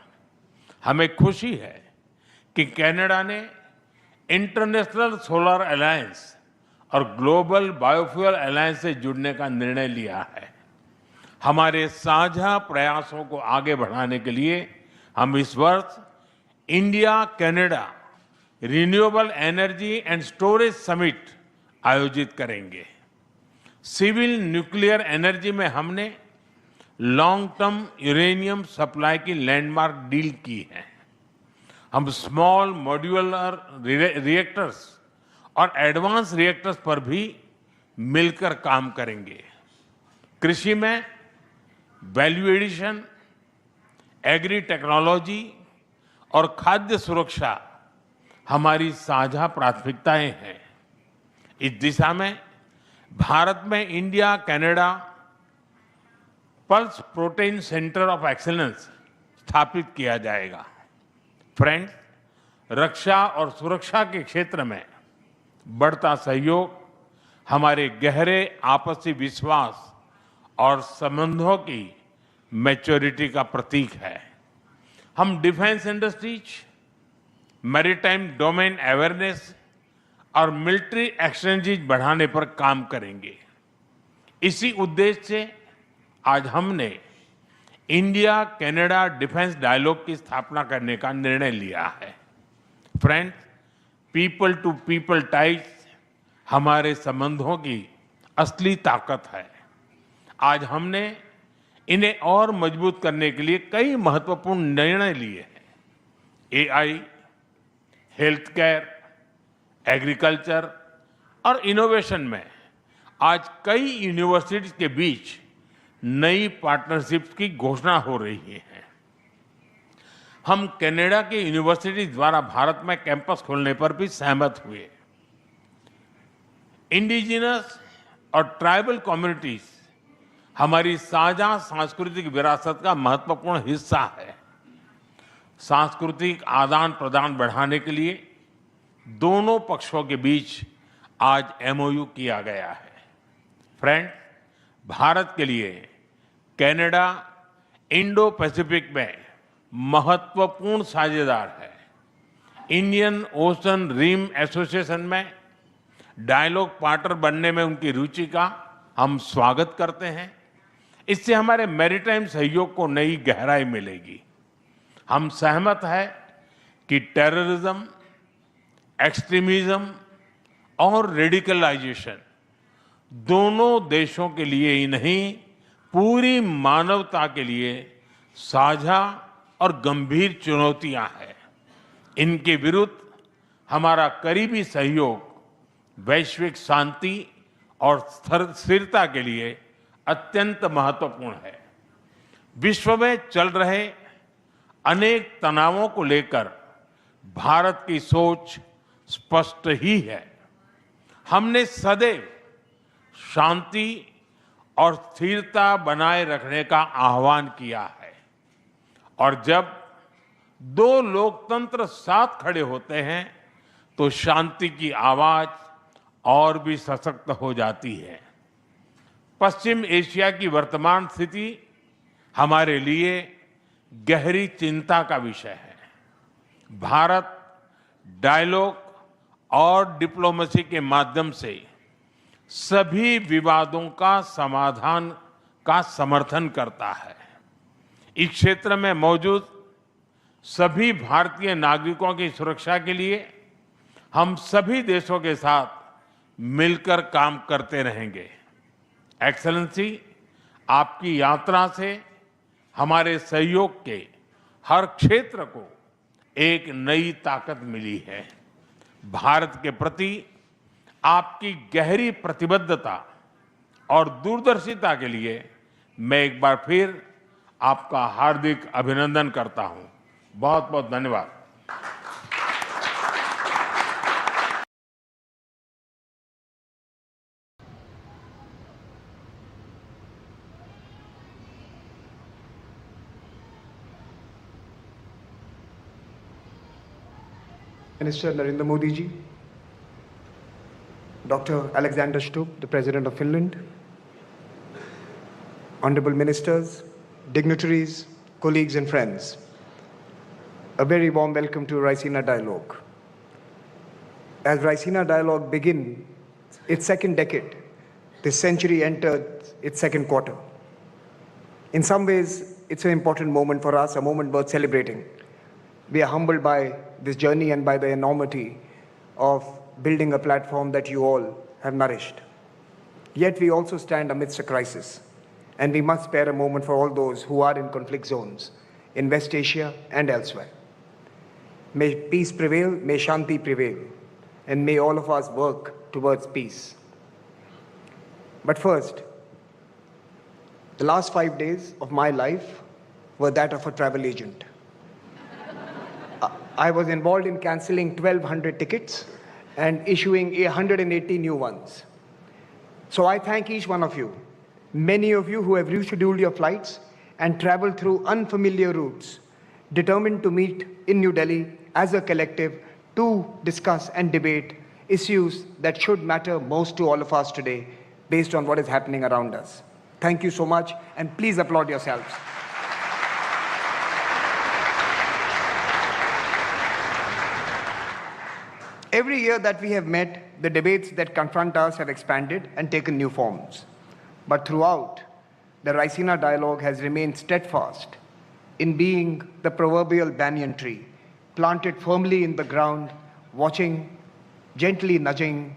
हमें खुशी है कि कनाडा ने इंटरनेशनल सोलर अलायंस और ग्लोबल बायोफ्यूल अलायंस से जुड़ने का निर्णय लिया है। हमारे साझा प्रयासों को आगे बढ़ाने के लिए हम इस वर्ष India Canada renewable energy and storage summit आयोजित करेंगे। सिविल न्यूक्लियर एनर्जी में हमने लॉन्ग टर्म यूरेनियम सप्लाई की लैंडमार्क डील की है। हम स्मॉल मॉड्यूलर रिएक्टर्स और एडवांस रिएक्टर्स पर भी मिलकर काम करेंगे। कृषि में वैल्यू एडिशन, एग्री टेक्नोलॉजी और खाद्य सुरक्षा हमारी साझा प्राथमिकताएं हैं। इस दिशा में भारत में India Canada pulse protein centre of excellence स्थापित किया जाएगा। फ्रेंड्स, रक्षा और सुरक्षा के क्षेत्र में बढ़ता सहयोग हमारे गहरे आपसी विश्वास और संबंधों की मैच्योरिटी का प्रतीक है। हम defence industries, maritime domain awareness और मिलिट्री एक्सचेंजेज बढ़ाने पर काम करेंगे। इसी उद्देश्य से आज हमने इंडिया कनाडा डिफेंस डायलॉग की स्थापना करने का निर्णय लिया है। Friends, people to people ties हमारे संबंधों की असली ताकत है। आज हमने इन्हें और मजबूत करने के लिए कई महत्वपूर्ण निर्णय लिए हैं। एआई, हेल्थ केयर, एग्रीकल्चर और इनोवेशन में आज कई यूनिवर्सिटीज के बीच नई पार्टनरशिप्स की घोषणा हो रही है। हम कनाडा की यूनिवर्सिटी द्वारा भारत में कैंपस खोलने पर भी सहमत हुए। इंडिजिनस और ट्राइबल कम्युनिटीज हमारी साझा सांस्कृतिक विरासत का महत्वपूर्ण हिस्सा है। सांस्कृतिक आदान प्रदान बढ़ाने के लिए दोनों पक्षों के बीच आज एमओयू किया गया है। फ्रेंड, भारत के लिए कनाडा इंडो पैसिफिक में महत्वपूर्ण साझेदार है। इंडियन ओशन रिम एसोसिएशन में डायलॉग पार्टनर बनने में उनकी रुचि का हम स्वागत करते हैं। इससे हमारे मैरीटाइम सहयोग को नई गहराई मिलेगी। हम सहमत हैं कि टेररिज्म, एक्सट्रीमिज्म और रेडिकलाइजेशन दोनों देशों के लिए ही नहीं, पूरी मानवता के लिए साझा और गंभीर चुनौतियां हैं। इनके विरुद्ध हमारा करीबी सहयोग वैश्विक शांति और स्थिरता के लिए अत्यंत महत्वपूर्ण है। विश्व में चल रहे अनेक तनावों को लेकर भारत की सोच स्पष्ट ही है। हमने सदैव शांति और स्थिरता बनाए रखने का आह्वान किया है और जब दो लोकतंत्र साथ खड़े होते हैं तो शांति की आवाज और भी सशक्त हो जाती है। पश्चिम एशिया की वर्तमान स्थिति हमारे लिए गहरी चिंता का विषय है। भारत डायलॉग और डिप्लोमेसी के माध्यम से सभी विवादों का समाधान का समर्थन करता है। इस क्षेत्र में मौजूद सभी भारतीय नागरिकों की सुरक्षा के लिए हम सभी देशों के साथ मिलकर काम करते रहेंगे। एक्सेलेंसी, आपकी यात्रा से हमारे सहयोग के हर क्षेत्र को एक नई ताकत मिली है। भारत के प्रति आपकी गहरी प्रतिबद्धता और दूरदर्शिता के लिए मैं एक बार फिर आपका हार्दिक अभिनंदन करता हूं। बहुत बहुत धन्यवाद। Minister Narendra Modi ji, Dr. Alexander Stubb, the President of Finland, Honorable Ministers, dignitaries, colleagues and friends, a very warm welcome to Raisina Dialogue. As Raisina Dialogue begins its second decade, this century entered its second quarter. In some ways, it's an important moment for us, a moment worth celebrating. We are humbled by this journey and by the enormity of building a platform that you all have nourished. Yet we also stand amidst a crisis, and we must spare a moment for all those who are in conflict zones in West Asia and elsewhere. May peace prevail, may Shanti prevail, and may all of us work towards peace. But first, the last 5 days of my life were that of a travel agent. I was involved in cancelling 1,200 tickets and issuing 180 new ones. So I thank each one of you, many of you who have rescheduled your flights and traveled through unfamiliar routes, determined to meet in New Delhi as a collective to discuss and debate issues that should matter most to all of us today based on what is happening around us. Thank you so much, and please applaud yourselves. Every year that we have met, the debates that confront us have expanded and taken new forms. But throughout, the Raisina Dialogue has remained steadfast in being the proverbial banyan tree, planted firmly in the ground, watching, gently nudging,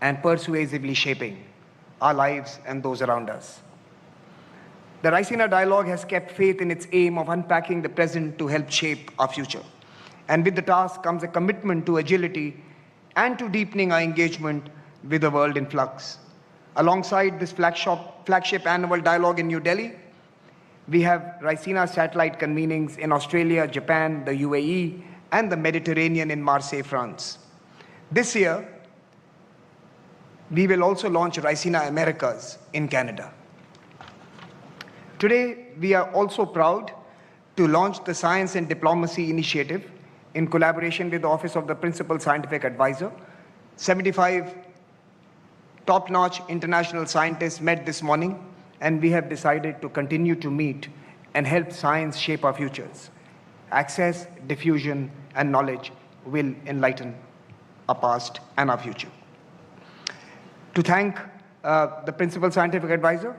and persuasively shaping our lives and those around us. The Raisina Dialogue has kept faith in its aim of unpacking the present to help shape our future. And with the task comes a commitment to agility and to deepening our engagement with the world in flux. Alongside this flagship annual dialogue in New Delhi, we have Raisina satellite convenings in Australia, Japan, the UAE, and the Mediterranean in Marseille, France. This year, we will also launch Raisina Americas in Canada. Today, we are also proud to launch the Science and Diplomacy Initiative in collaboration with the Office of the Principal Scientific Advisor. 75 top-notch international scientists met this morning, and we have decided to continue to meet and help science shape our futures. Access, diffusion, and knowledge will enlighten our past and our future. To thank the Principal Scientific Advisor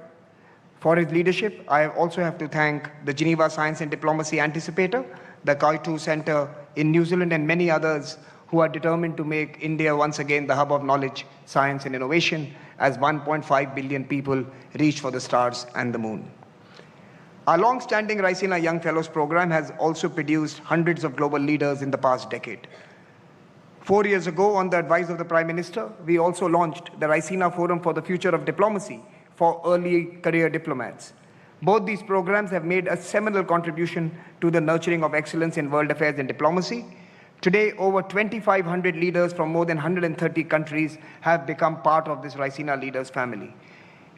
for his leadership, I also have to thank the Geneva Science and Diplomacy Anticipator, the Kaitu Center in New Zealand, and many others who are determined to make India once again the hub of knowledge, science, and innovation as 1.5 billion people reach for the stars and the moon. Our long-standing Raisina Young Fellows program has also produced hundreds of global leaders in the past decade 4 years ago, on the advice of the Prime Minister, we also launched the Raisina Forum for the Future of Diplomacy for early career diplomats. Both these programs have made a seminal contribution to the nurturing of excellence in world affairs and diplomacy. Today, over 2,500 leaders from more than 130 countries have become part of this Raisina Leaders family.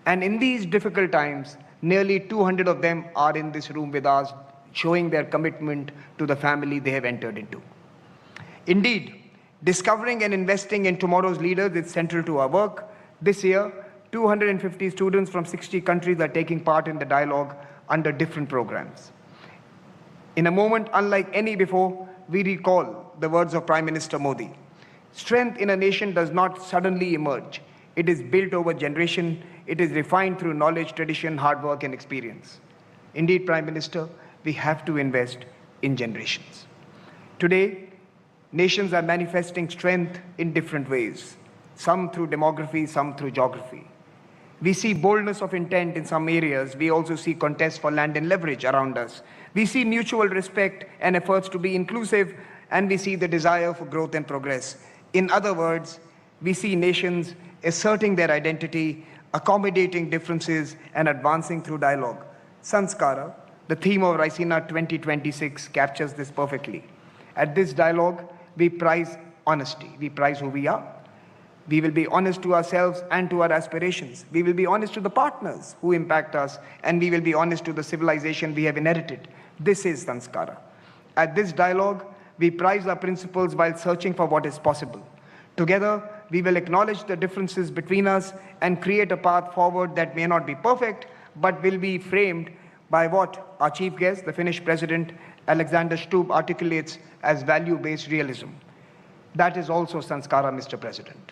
And in these difficult times, nearly 200 of them are in this room with us, showing their commitment to the family they have entered into. Indeed, discovering and investing in tomorrow's leaders is central to our work. This year, 250 students from 60 countries are taking part in the dialogue under different programs. In a moment unlike any before, we recall the words of Prime Minister Modi. Strength in a nation does not suddenly emerge. It is built over generation. It is refined through knowledge, tradition, hard work, and experience. Indeed, Prime Minister, we have to invest in generations. Today, nations are manifesting strength in different ways, some through demography, some through geography. We see boldness of intent in some areas. We also see contests for land and leverage around us. We see mutual respect and efforts to be inclusive, and we see the desire for growth and progress. In other words, we see nations asserting their identity, accommodating differences, and advancing through dialogue. Sanskara, the theme of Raisina 2026, captures this perfectly. At this dialogue, we prize honesty. We prize who we are. We will be honest to ourselves and to our aspirations. We will be honest to the partners who impact us, and we will be honest to the civilization we have inherited. This is Sanskara. At this dialogue, we prize our principles while searching for what is possible. Together, we will acknowledge the differences between us and create a path forward that may not be perfect, but will be framed by what our chief guest, the Finnish President, Alexander Stubb, articulates as value-based realism. That is also Sanskara, Mr. President.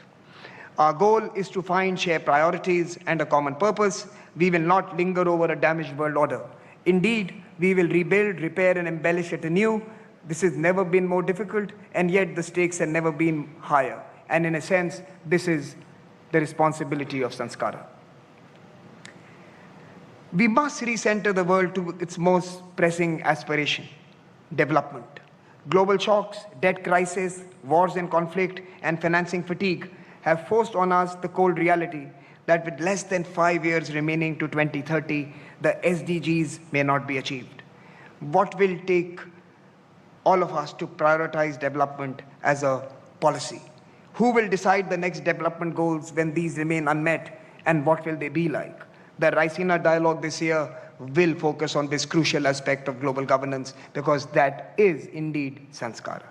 Our goal is to find shared priorities and a common purpose. We will not linger over a damaged world order. Indeed, we will rebuild, repair, and embellish it anew. This has never been more difficult, and yet the stakes have never been higher. And in a sense, this is the responsibility of Sanskara. We must recenter the world to its most pressing aspiration, development. Global shocks, debt crisis, wars and conflict, and financing fatigue have forced on us the cold reality that with less than 5 years remaining to 2030, the SDGs may not be achieved. What will take all of us to prioritize development as a policy? Who will decide the next development goals when these remain unmet, and what will they be like? The Raisina dialogue this year will focus on this crucial aspect of global governance, because that is indeed Sanskara.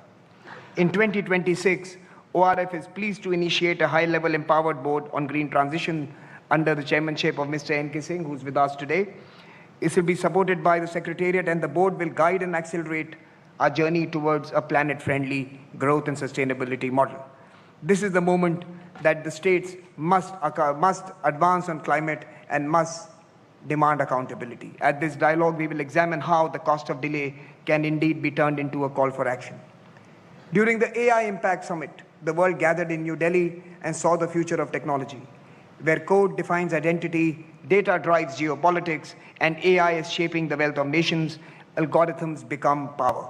In 2026, ORF is pleased to initiate a high-level empowered board on green transition under the chairmanship of Mr. N.K. Singh, who's with us today. It will be supported by the Secretariat, and the board will guide and accelerate our journey towards a planet-friendly growth and sustainability model. This is the moment that the states must advance on climate and must demand accountability. At this dialogue, we will examine how the cost of delay can indeed be turned into a call for action. During the AI Impact Summit, the world gathered in New Delhi and saw the future of technology, where code defines identity, data drives geopolitics, and AI is shaping the wealth of nations. Algorithms become power.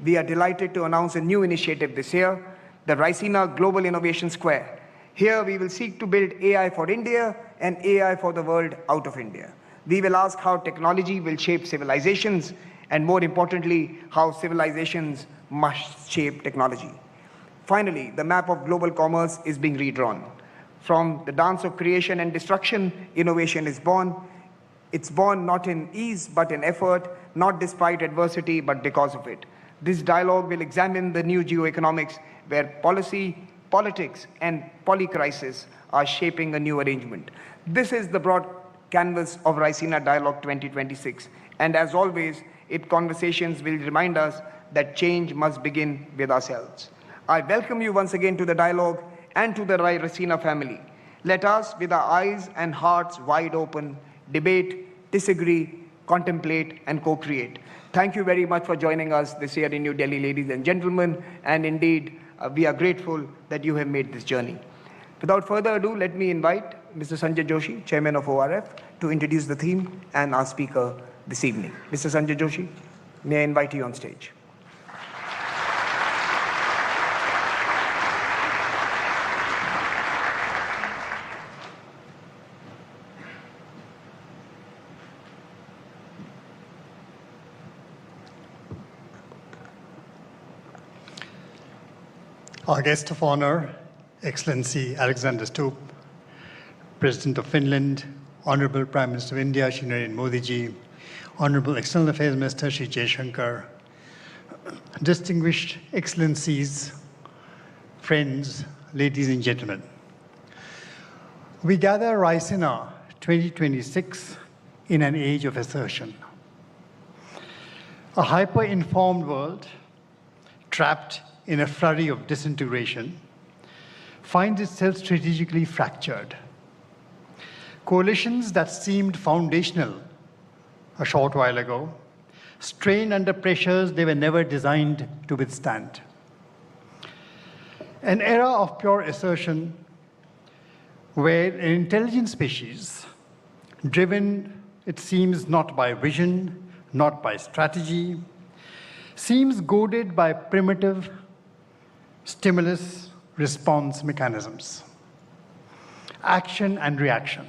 We are delighted to announce a new initiative this year, the Raisina Global Innovation Square. Here we will seek to build AI for India and AI for the world out of India. We will ask how technology will shape civilizations, and more importantly, how civilizations must shape technology. Finally, the map of global commerce is being redrawn. From the dance of creation and destruction, innovation is born. It's born not in ease, but in effort, not despite adversity, but because of it. This dialogue will examine the new geoeconomics, where policy, politics, and polycrisis are shaping a new arrangement. This is the broad canvas of Raisina Dialogue 2026. And as always, its conversations will remind us that change must begin with ourselves. I welcome you once again to the dialogue and to the Raisina family. Let us, with our eyes and hearts wide open, debate, disagree, contemplate, and co-create. Thank you very much for joining us this year in New Delhi, ladies and gentlemen, and indeed, we are grateful that you have made this journey. Without further ado, let me invite Mr. Sanjay Joshi, Chairman of ORF, to introduce the theme and our speaker this evening. Mr. Sanjay Joshi, may I invite you on stage. Our guest of honor, Excellency Alexander Stubb, President of Finland, Honorable Prime Minister of India, Shri Narendra Modi ji, Honorable External Affairs Minister, Shri Jaishankar, distinguished Excellencies, friends, ladies and gentlemen. We gather Raisina 2026 in an age of assertion. A hyper-informed world, trapped in a flurry of disintegration, finds itself strategically fractured. Coalitions that seemed foundational a short while ago strain under pressures they were never designed to withstand. An era of pure assertion where an intelligent species, driven, it seems, not by vision, not by strategy, seems goaded by primitive stimulus response mechanisms, action and reaction,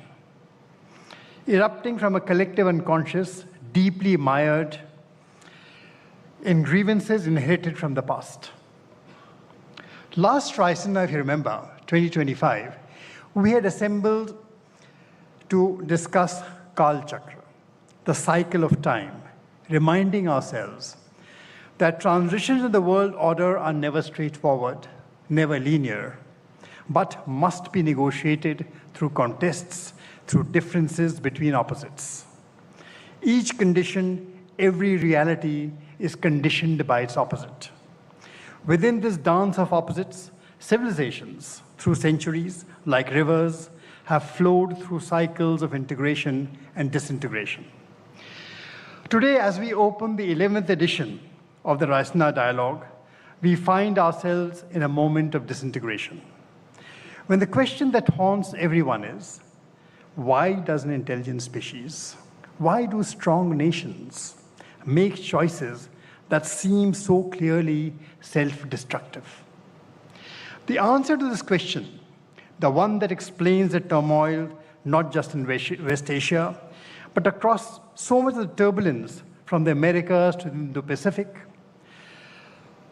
erupting from a collective unconscious, deeply mired in grievances inherited from the past. Last Raisina, if you remember, 2025, we had assembled to discuss Kal Chakra, the cycle of time, reminding ourselves that transitions in the world order are never straightforward, never linear, but must be negotiated through contests, through differences between opposites. Each condition, every reality is conditioned by its opposite. Within this dance of opposites, civilizations, through centuries, like rivers, have flowed through cycles of integration and disintegration. Today, as we open the 11th edition of the Raisina Dialogue, we find ourselves in a moment of disintegration. When the question that haunts everyone is, why does an intelligent species, why do strong nations make choices that seem so clearly self-destructive? The answer to this question, the one that explains the turmoil not just in West Asia, but across so much of the turbulence from the Americas to the Indo-Pacific,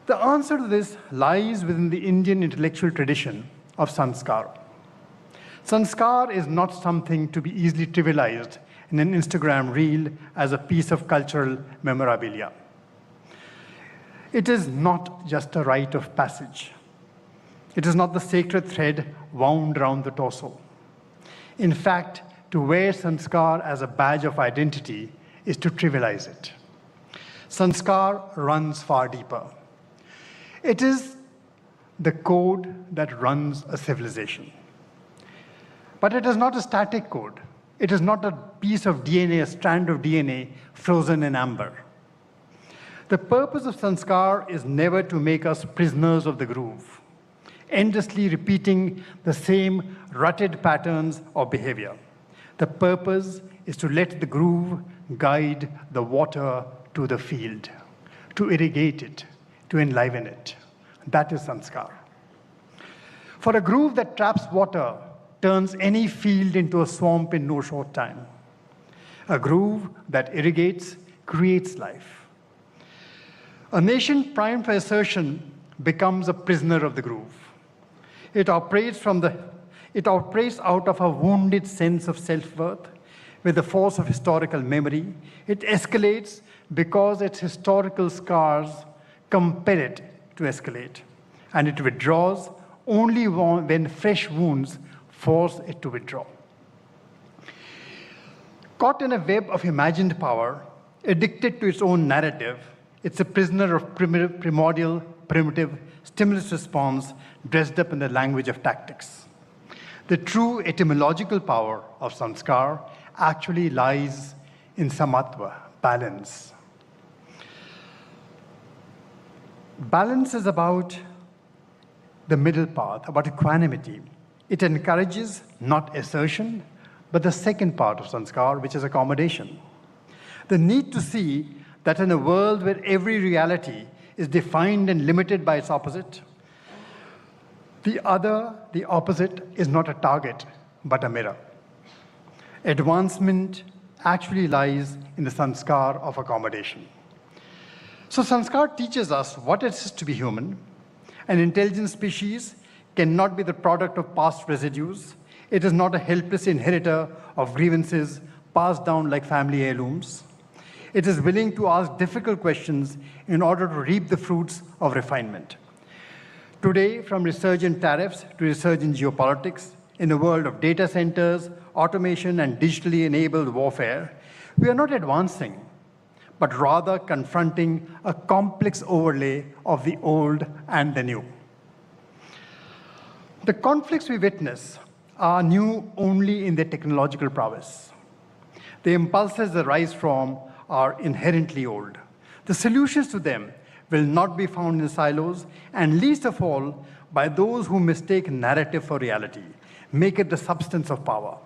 the answer to this lies within the Indian intellectual tradition of sanskar. Sanskar is not something to be easily trivialized in an Instagram reel as a piece of cultural memorabilia. It is not just a rite of passage. It is not the sacred thread wound around the torso. In fact, to wear sanskar as a badge of identity is to trivialize it. Sanskar runs far deeper. It is the code that runs a civilization. But it is not a static code. It is not a piece of DNA, a strand of DNA frozen in amber. The purpose of sanskar is never to make us prisoners of the groove, endlessly repeating the same rutted patterns of behavior. The purpose is to let the groove guide the water to the field, to irrigate it, to enliven it. That is sanskar. For a groove that traps water turns any field into a swamp in no short time. A groove that irrigates creates life. A nation primed for assertion becomes a prisoner of the groove. It operates out of a wounded sense of self-worth with the force of historical memory. It escalates because its historical scars compel it to escalate. And it withdraws only when fresh wounds force it to withdraw. Caught in a web of imagined power, addicted to its own narrative, it's a prisoner of primitive stimulus response dressed up in the language of tactics. The true etymological power of sanskar actually lies in samatva, balance. Balance is about the middle path, about equanimity. It encourages not assertion, but the second part of sanskar, which is accommodation. The need to see that in a world where every reality is defined and limited by its opposite, the opposite, is not a target, but a mirror. Advancement actually lies in the sanskar of accommodation. So sanskar teaches us what it is to be human An intelligent species cannot be the product of past residues. It is not a helpless inheritor of grievances passed down like family heirlooms. It is willing to ask difficult questions in order to reap the fruits of refinement. Today, from resurgent tariffs to resurgent geopolitics, in a world of data centers, automation, and digitally enabled warfare, we are not advancing, but rather confronting a complex overlay of the old and the new. The conflicts we witness are new only in their technological prowess. The impulses that rise from are inherently old. The solutions to them will not be found in silos, and least of all by those who mistake narrative for reality, make it the substance of power.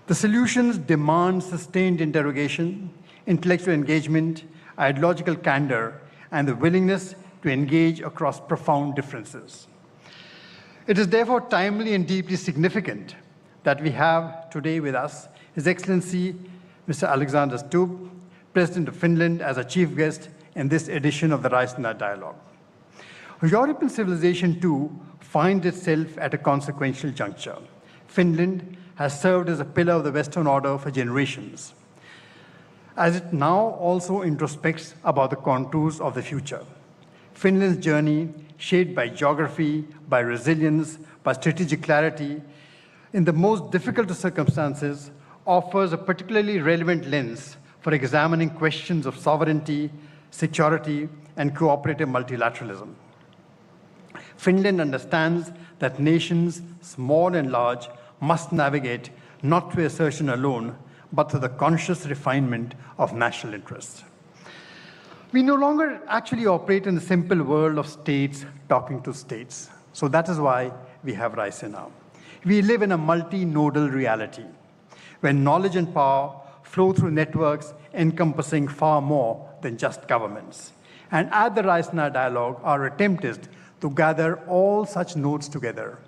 The solutions demand sustained interrogation, intellectual engagement, ideological candor, and the willingness to engage across profound differences. It is therefore timely and deeply significant that we have today with us His Excellency Mr. Alexander Stubb, President of Finland, as a chief guest in this edition of the Raisina Dialogue. European civilization, too, finds itself at a consequential juncture. Finland has served as a pillar of the Western order for generations, as it now also introspects about the contours of the future. Finland's journey, shaped by geography, by resilience, by strategic clarity, in the most difficult of circumstances, offers a particularly relevant lens for examining questions of sovereignty, security, and cooperative multilateralism. Finland understands that nations, small and large, must navigate not through assertion alone, but through the conscious refinement of national interests. We no longer actually operate in the simple world of states talking to states. So that is why we have Raisina. We live in a multi-nodal reality, where knowledge and power flow through networks encompassing far more than just governments. And at the Raisina Dialogue, our attempt is to gather all such nodes together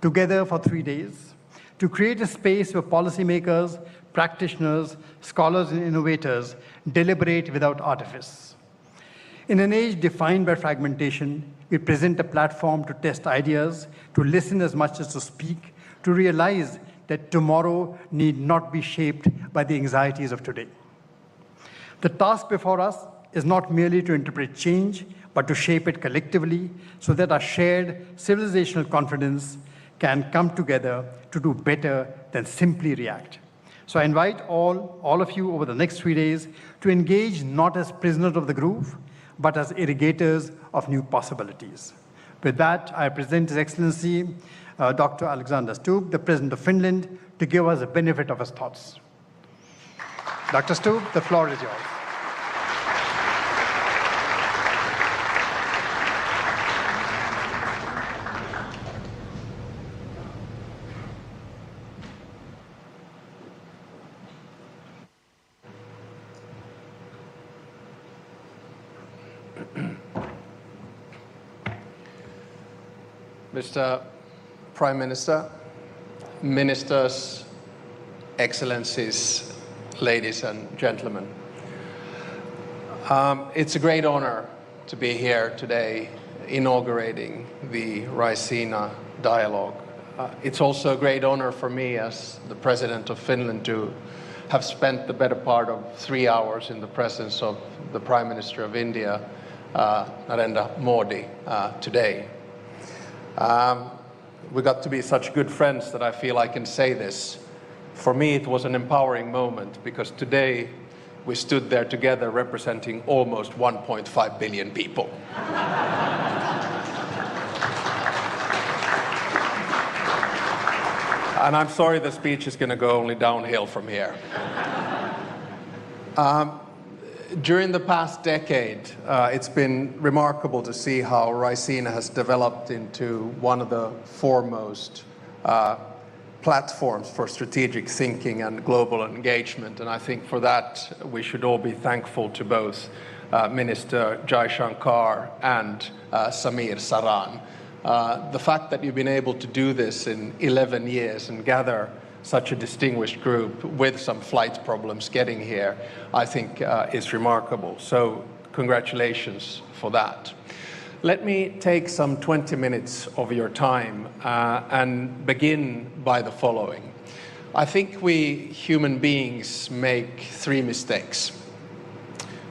for 3 days, to create a space where policymakers, practitioners, scholars, and innovators deliberate without artifice. In an age defined by fragmentation, we present a platform to test ideas, to listen as much as to speak, to realize that tomorrow need not be shaped by the anxieties of today. The task before us is not merely to interpret change, but to shape it collectively so that our shared civilizational confidence can come together to do better than simply react. So I invite all of you over the next 3 days to engage not as prisoners of the groove, but as irrigators of new possibilities. With that, I present His Excellency Dr. Alexander Stubb, the President of Finland, to give us the benefit of his thoughts. Dr. Stubb, the floor is yours. Mr. Prime Minister, Ministers, Excellencies, ladies and gentlemen. It's a great honor to be here today inaugurating the Raisina Dialogue. It's also a great honor for me as the President of Finland to have spent the better part of 3 hours in the presence of the Prime Minister of India, Narendra Modi, today. We got to be such good friends that I feel I can say this. For me, it was an empowering moment because today we stood there together representing almost 1.5 billion people. And I'm sorry the speech is going to go only downhill from here. During the past decade, it's been remarkable to see how Raisina has developed into one of the foremost platforms for strategic thinking and global engagement. And I think for that, we should all be thankful to both Minister Jai Shankar and Samir Saran. The fact that you've been able to do this in 11 years and gather such a distinguished group with some flight problems getting here, I think is remarkable. So congratulations for that. Let me take some 20 minutes of your time and begin by the following. I think we human beings make three mistakes.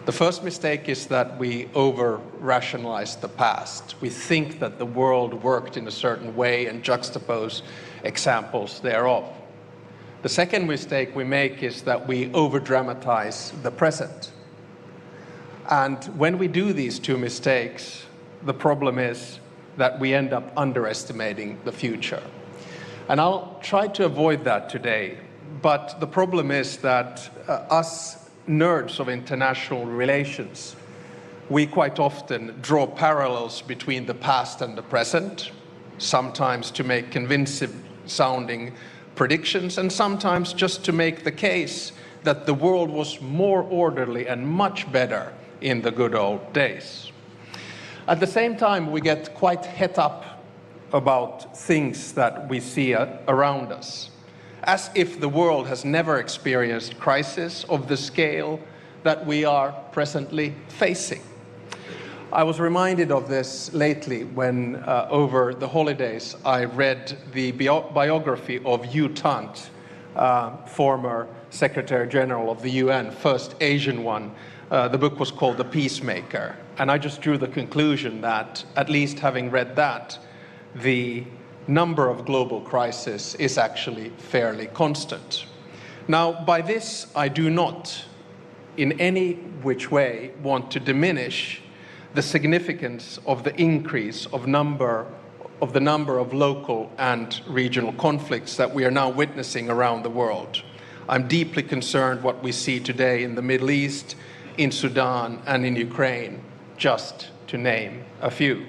The first mistake is that we over-rationalize the past. We think that the world worked in a certain way and juxtapose examples thereof. The second mistake we make is that we over-dramatize the present. And when we do these two mistakes, the problem is that we end up underestimating the future. And I'll try to avoid that today, but the problem is that us nerds of international relations, we quite often draw parallels between the past and the present, sometimes to make convincing sounding predictions, and sometimes just to make the case that the world was more orderly and much better in the good old days. At the same time, we get quite het up about things that we see around us, as if the world has never experienced crisis of the scale that we are presently facing. I was reminded of this lately when, over the holidays, I read the biography of U Thant, former Secretary General of the UN, first Asian one. The book was called The Peacemaker. And I just drew the conclusion that, at least having read that, the number of global crises is actually fairly constant. Now, by this, I do not in any which way want to diminish the significance of the increase of the number of local and regional conflicts that we are now witnessing around the world. I'm deeply concerned what we see today in the Middle East, in Sudan, and in Ukraine, just to name a few.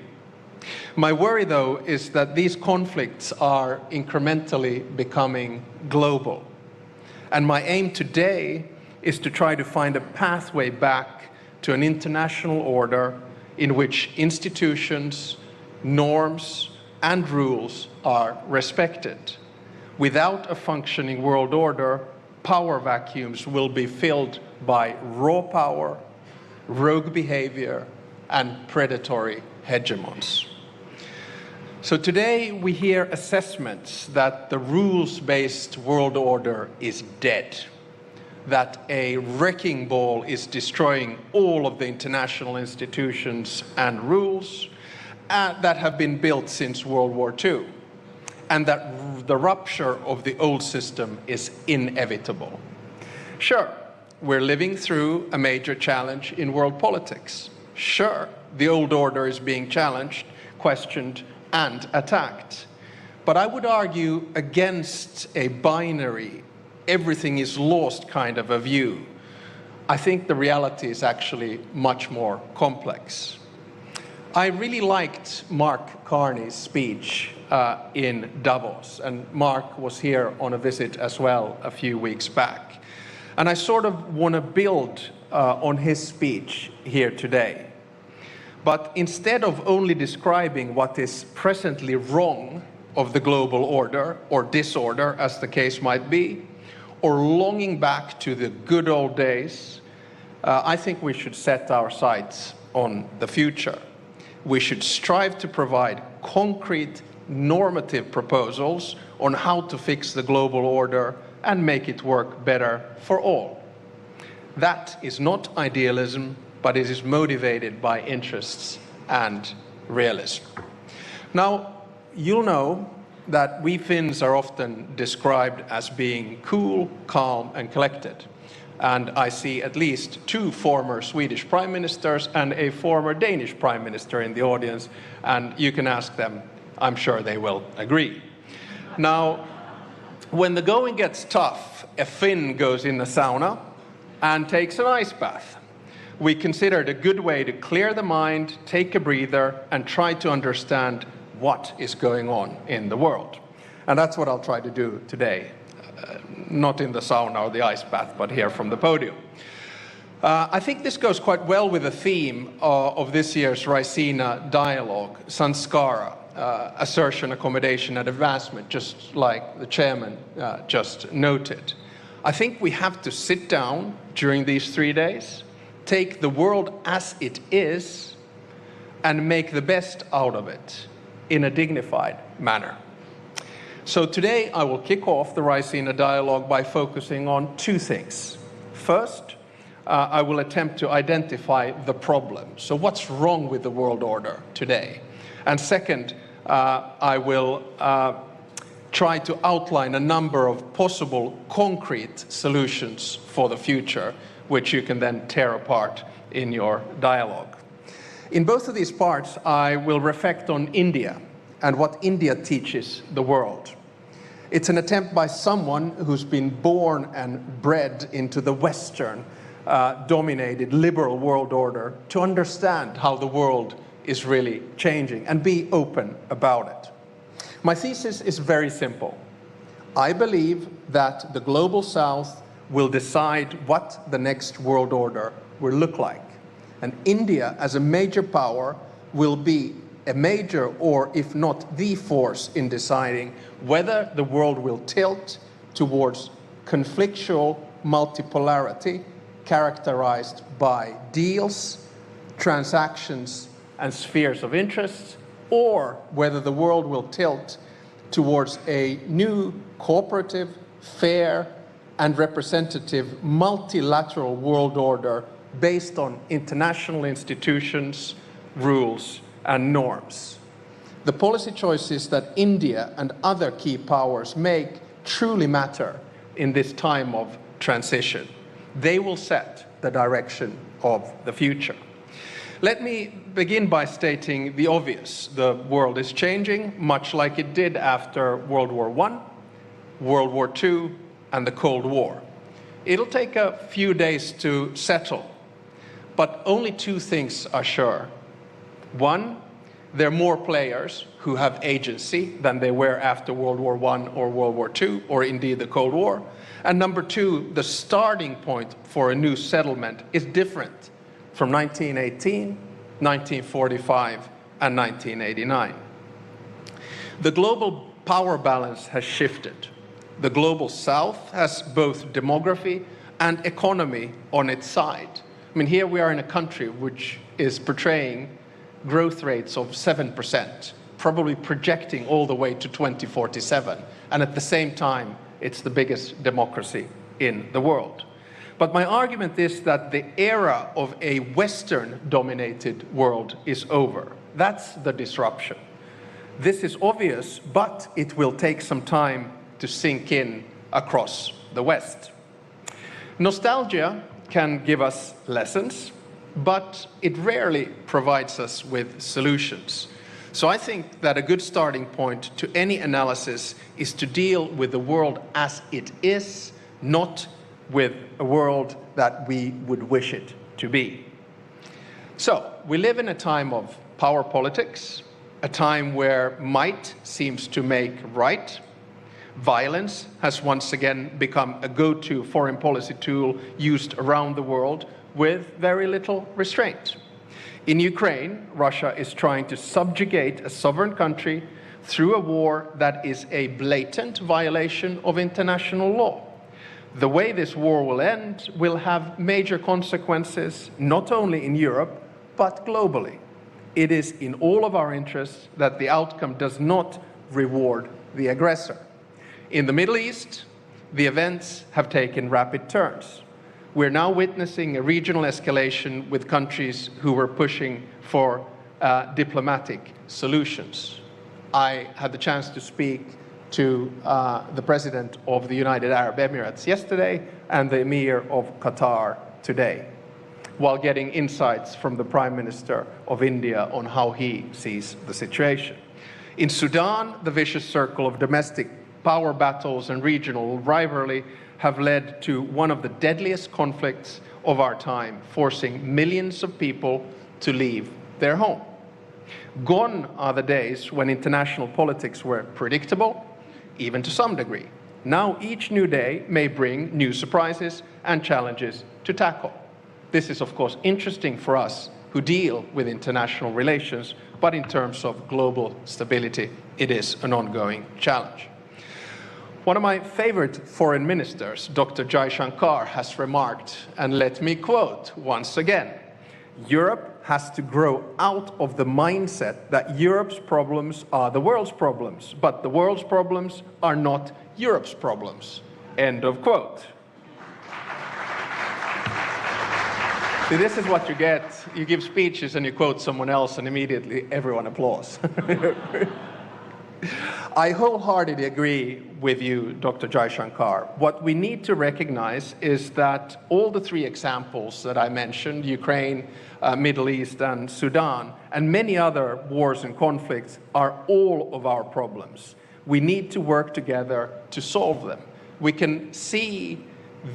My worry, though, is that these conflicts are incrementally becoming global. And my aim today is to try to find a pathway back to an international order in which institutions, norms, and rules are respected. Without a functioning world order, power vacuums will be filled by raw power, rogue behavior, and predatory hegemons. So today we hear assessments that the rules-based world order is dead, that a wrecking ball is destroying all of the international institutions and rules that have been built since World War II, and that the rupture of the old system is inevitable. Sure, we're living through a major challenge in world politics. Sure, the old order is being challenged, questioned, and attacked. But I would argue against a binary, everything is lost kind of a view. I think the reality is actually much more complex. I really liked Mark Carney's speech in Davos, and Mark was here on a visit as well a few weeks back. And I sort of want to build on his speech here today. But instead of only describing what is presently wrong of the global order, or disorder as the case might be, or longing back to the good old days, I think we should set our sights on the future. We should strive to provide concrete normative proposals on how to fix the global order and make it work better for all. That is not idealism, but it is motivated by interests and realism. Now, you'll know that we Finns are often described as being cool, calm, and collected. And I see at least 2 former Swedish prime ministers and a former Danish prime minister in the audience, and you can ask them, I'm sure they will agree. Now, when the going gets tough, a Finn goes in the sauna and takes an ice bath. We consider it a good way to clear the mind, take a breather, and try to understand what is going on in the world. And that's what I'll try to do today. Not in the sauna or the ice bath, but here from the podium. I think this goes quite well with the theme of this year's Raisina dialogue, Sanskara, assertion, accommodation, and advancement, just like the chairman just noted. I think we have to sit down during these 3 days, take the world as it is, and make the best out of it in a dignified manner. So today I will kick off the Raisina dialogue by focusing on two things. First, I will attempt to identify the problem. So what's wrong with the world order today? And second, I will try to outline a number of possible concrete solutions for the future, which you can then tear apart in your dialogue. In both of these parts, I will reflect on India and what India teaches the world. It's an attempt by someone who's been born and bred into the Western dominated liberal world order to understand how the world is really changing and be open about it. My thesis is very simple. I believe that the global South will decide what the next world order will look like. And India, as a major power, will be a major, or if not the force in deciding whether the world will tilt towards conflictual multipolarity characterized by deals, transactions, and spheres of interest, or whether the world will tilt towards a new cooperative, fair, and representative multilateral world order based on international institutions, rules, and norms. The policy choices that India and other key powers make truly matter in this time of transition. They will set the direction of the future. Let me begin by stating the obvious. The world is changing, much like it did after World War I, World War II, and the Cold War. It'll take a few days to settle, but only two things are sure. One, there are more players who have agency than they were after World War I or World War II, or indeed the Cold War. And number two, the starting point for a new settlement is different from 1918, 1945, and 1989. The global power balance has shifted. The global South has both demography and economy on its side. I mean, here we are in a country which is portraying growth rates of 7%, probably projecting all the way to 2047. And at the same time, it's the biggest democracy in the world. But my argument is that the era of a Western-dominated world is over. That's the disruption. This is obvious, but it will take some time to sink in across the West. Nostalgia can give us lessons, but it rarely provides us with solutions. So I think that a good starting point to any analysis is to deal with the world as it is, not with a world that we would wish it to be. So we live in a time of power politics, a time where might seems to make right. Violence has once again become a go-to foreign policy tool used around the world with very little restraint. In Ukraine, Russia is trying to subjugate a sovereign country through a war that is a blatant violation of international law. The way this war will end will have major consequences, not only in Europe, but globally. It is in all of our interests that the outcome does not reward the aggressor. In the Middle East, the events have taken rapid turns. We're now witnessing a regional escalation with countries who were pushing for diplomatic solutions. I had the chance to speak to the President of the United Arab Emirates yesterday and the Emir of Qatar today, while getting insights from the Prime Minister of India on how he sees the situation. In Sudan, the vicious circle of domestic power battles and regional rivalry have led to one of the deadliest conflicts of our time, forcing millions of people to leave their home. Gone are the days when international politics were predictable, even to some degree. Now each new day may bring new surprises and challenges to tackle. This is, of course, interesting for us who deal with international relations, but in terms of global stability, it is an ongoing challenge. One of my favorite foreign ministers, Dr. Jai Shankar, has remarked, and let me quote once again, Europe has to grow out of the mindset that Europe's problems are the world's problems, but the world's problems are not Europe's problems. End of quote. See, this is what you get. You give speeches and you quote someone else and immediately everyone applauds. I wholeheartedly agree with you, Dr. Jaishankar. What we need to recognize is that all the three examples that I mentioned, Ukraine, Middle East, and Sudan, and many other wars and conflicts, are all of our problems. We need to work together to solve them. We can see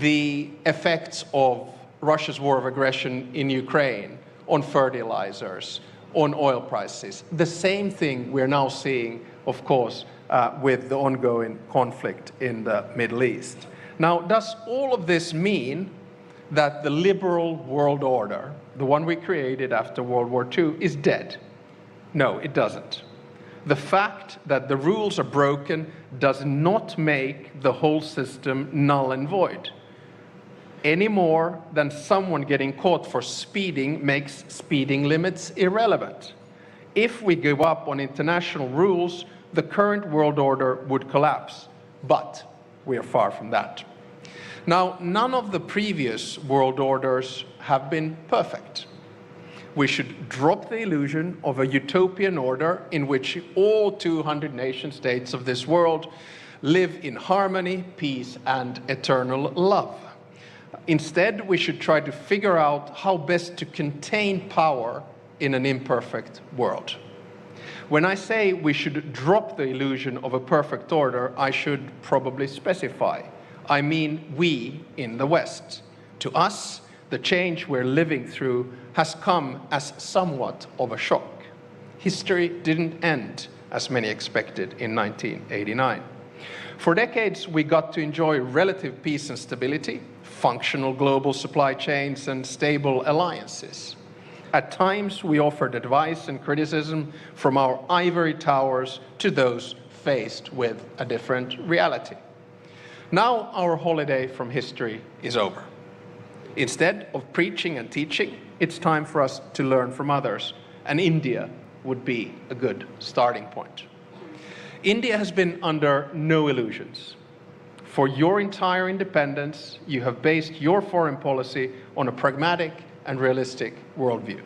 the effects of Russia's war of aggression in Ukraine on fertilizers, on oil prices. The same thing we're now seeing, of course, with the ongoing conflict in the Middle East. Now, does all of this mean that the liberal world order, the one we created after World War II, is dead? No, it doesn't. The fact that the rules are broken does not make the whole system null and void, any more than someone getting caught for speeding makes speeding limits irrelevant. If we give up on international rules, the current world order would collapse. But we are far from that. Now, none of the previous world orders have been perfect. We should drop the illusion of a utopian order in which all 200 nation states of this world live in harmony, peace, and eternal love. Instead, we should try to figure out how best to contain power in an imperfect world. When I say we should drop the illusion of a perfect order, I should probably specify. I mean we in the West. To us, the change we're living through has come as somewhat of a shock. History didn't end as many expected in 1989. For decades, we got to enjoy relative peace and stability, functional global supply chains, and stable alliances. At times, we offered advice and criticism from our ivory towers to those faced with a different reality. Now, our holiday from history is over. Instead of preaching and teaching, it's time for us to learn from others, and India would be a good starting point. India has been under no illusions. For your entire independence, you have based your foreign policy on a pragmatic and realistic worldview.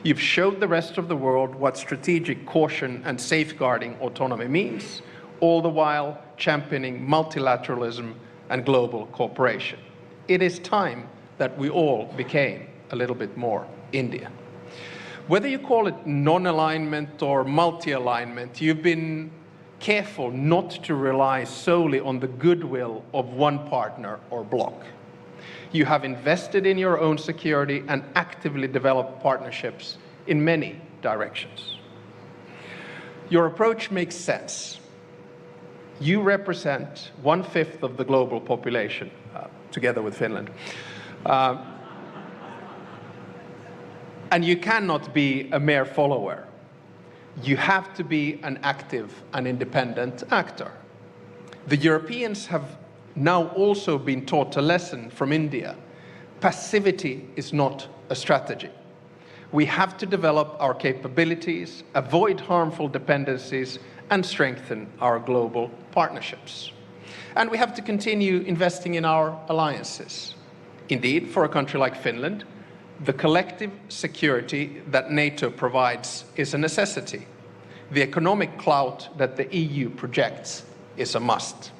You've showed the rest of the world what strategic caution and safeguarding autonomy means, all the while championing multilateralism and global cooperation. It is time that we all became a little bit more India. Whether you call it non-alignment or multi-alignment, you've been careful not to rely solely on the goodwill of one partner or bloc. You have invested in your own security and actively developed partnerships in many directions. Your approach makes sense. You represent 1/5 of the global population, together with Finland. And you cannot be a mere follower. You have to be an active and independent actor. The Europeans have now also been taught a lesson from India. Passivity is not a strategy. We have to develop our capabilities, avoid harmful dependencies, and strengthen our global partnerships. And we have to continue investing in our alliances. Indeed, for a country like Finland, the collective security that NATO provides is a necessity. The economic clout that the EU projects is a must.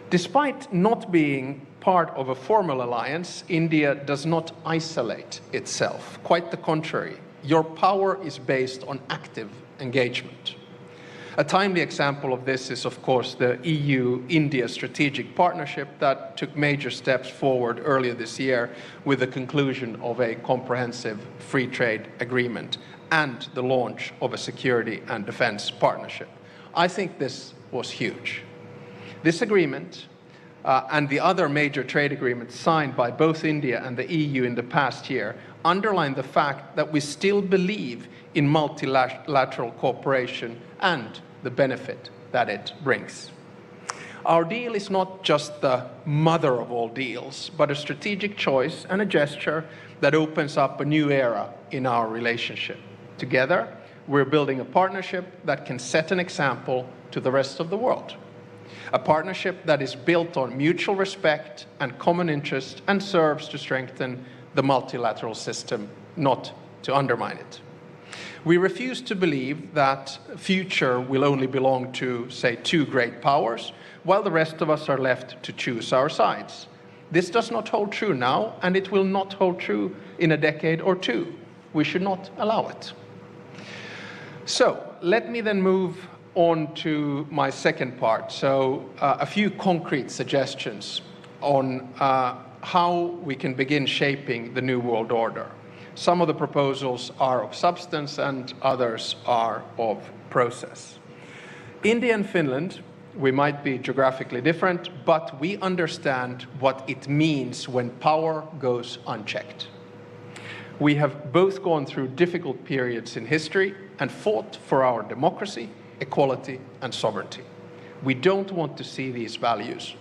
Despite not being part of a formal alliance, India does not isolate itself. Quite the contrary. Your power is based on active engagement. A timely example of this is, of course, the EU-India strategic partnership that took major steps forward earlier this year with the conclusion of a comprehensive free trade agreement and the launch of a security and defense partnership. I think this was huge. This agreement and the other major trade agreements signed by both India and the EU in the past year underline the fact that we still believe in multilateral cooperation and the benefit that it brings. Our deal is not just the mother of all deals, but a strategic choice and a gesture that opens up a new era in our relationship. Together, we're building a partnership that can set an example to the rest of the world. A partnership that is built on mutual respect and common interest and serves to strengthen the multilateral system, not to undermine it. We refuse to believe that future will only belong to, say, two great powers, while the rest of us are left to choose our sides. This does not hold true now, and it will not hold true in a decade or two. We should not allow it. So, let me then move on to my second part. So, a few concrete suggestions on how we can begin shaping the new world order. Some of the proposals are of substance and others are of process. India and Finland, we might be geographically different, but we understand what it means when power goes unchecked. We have both gone through difficult periods in history and fought for our democracy, equality, and sovereignty. We don't want to see these values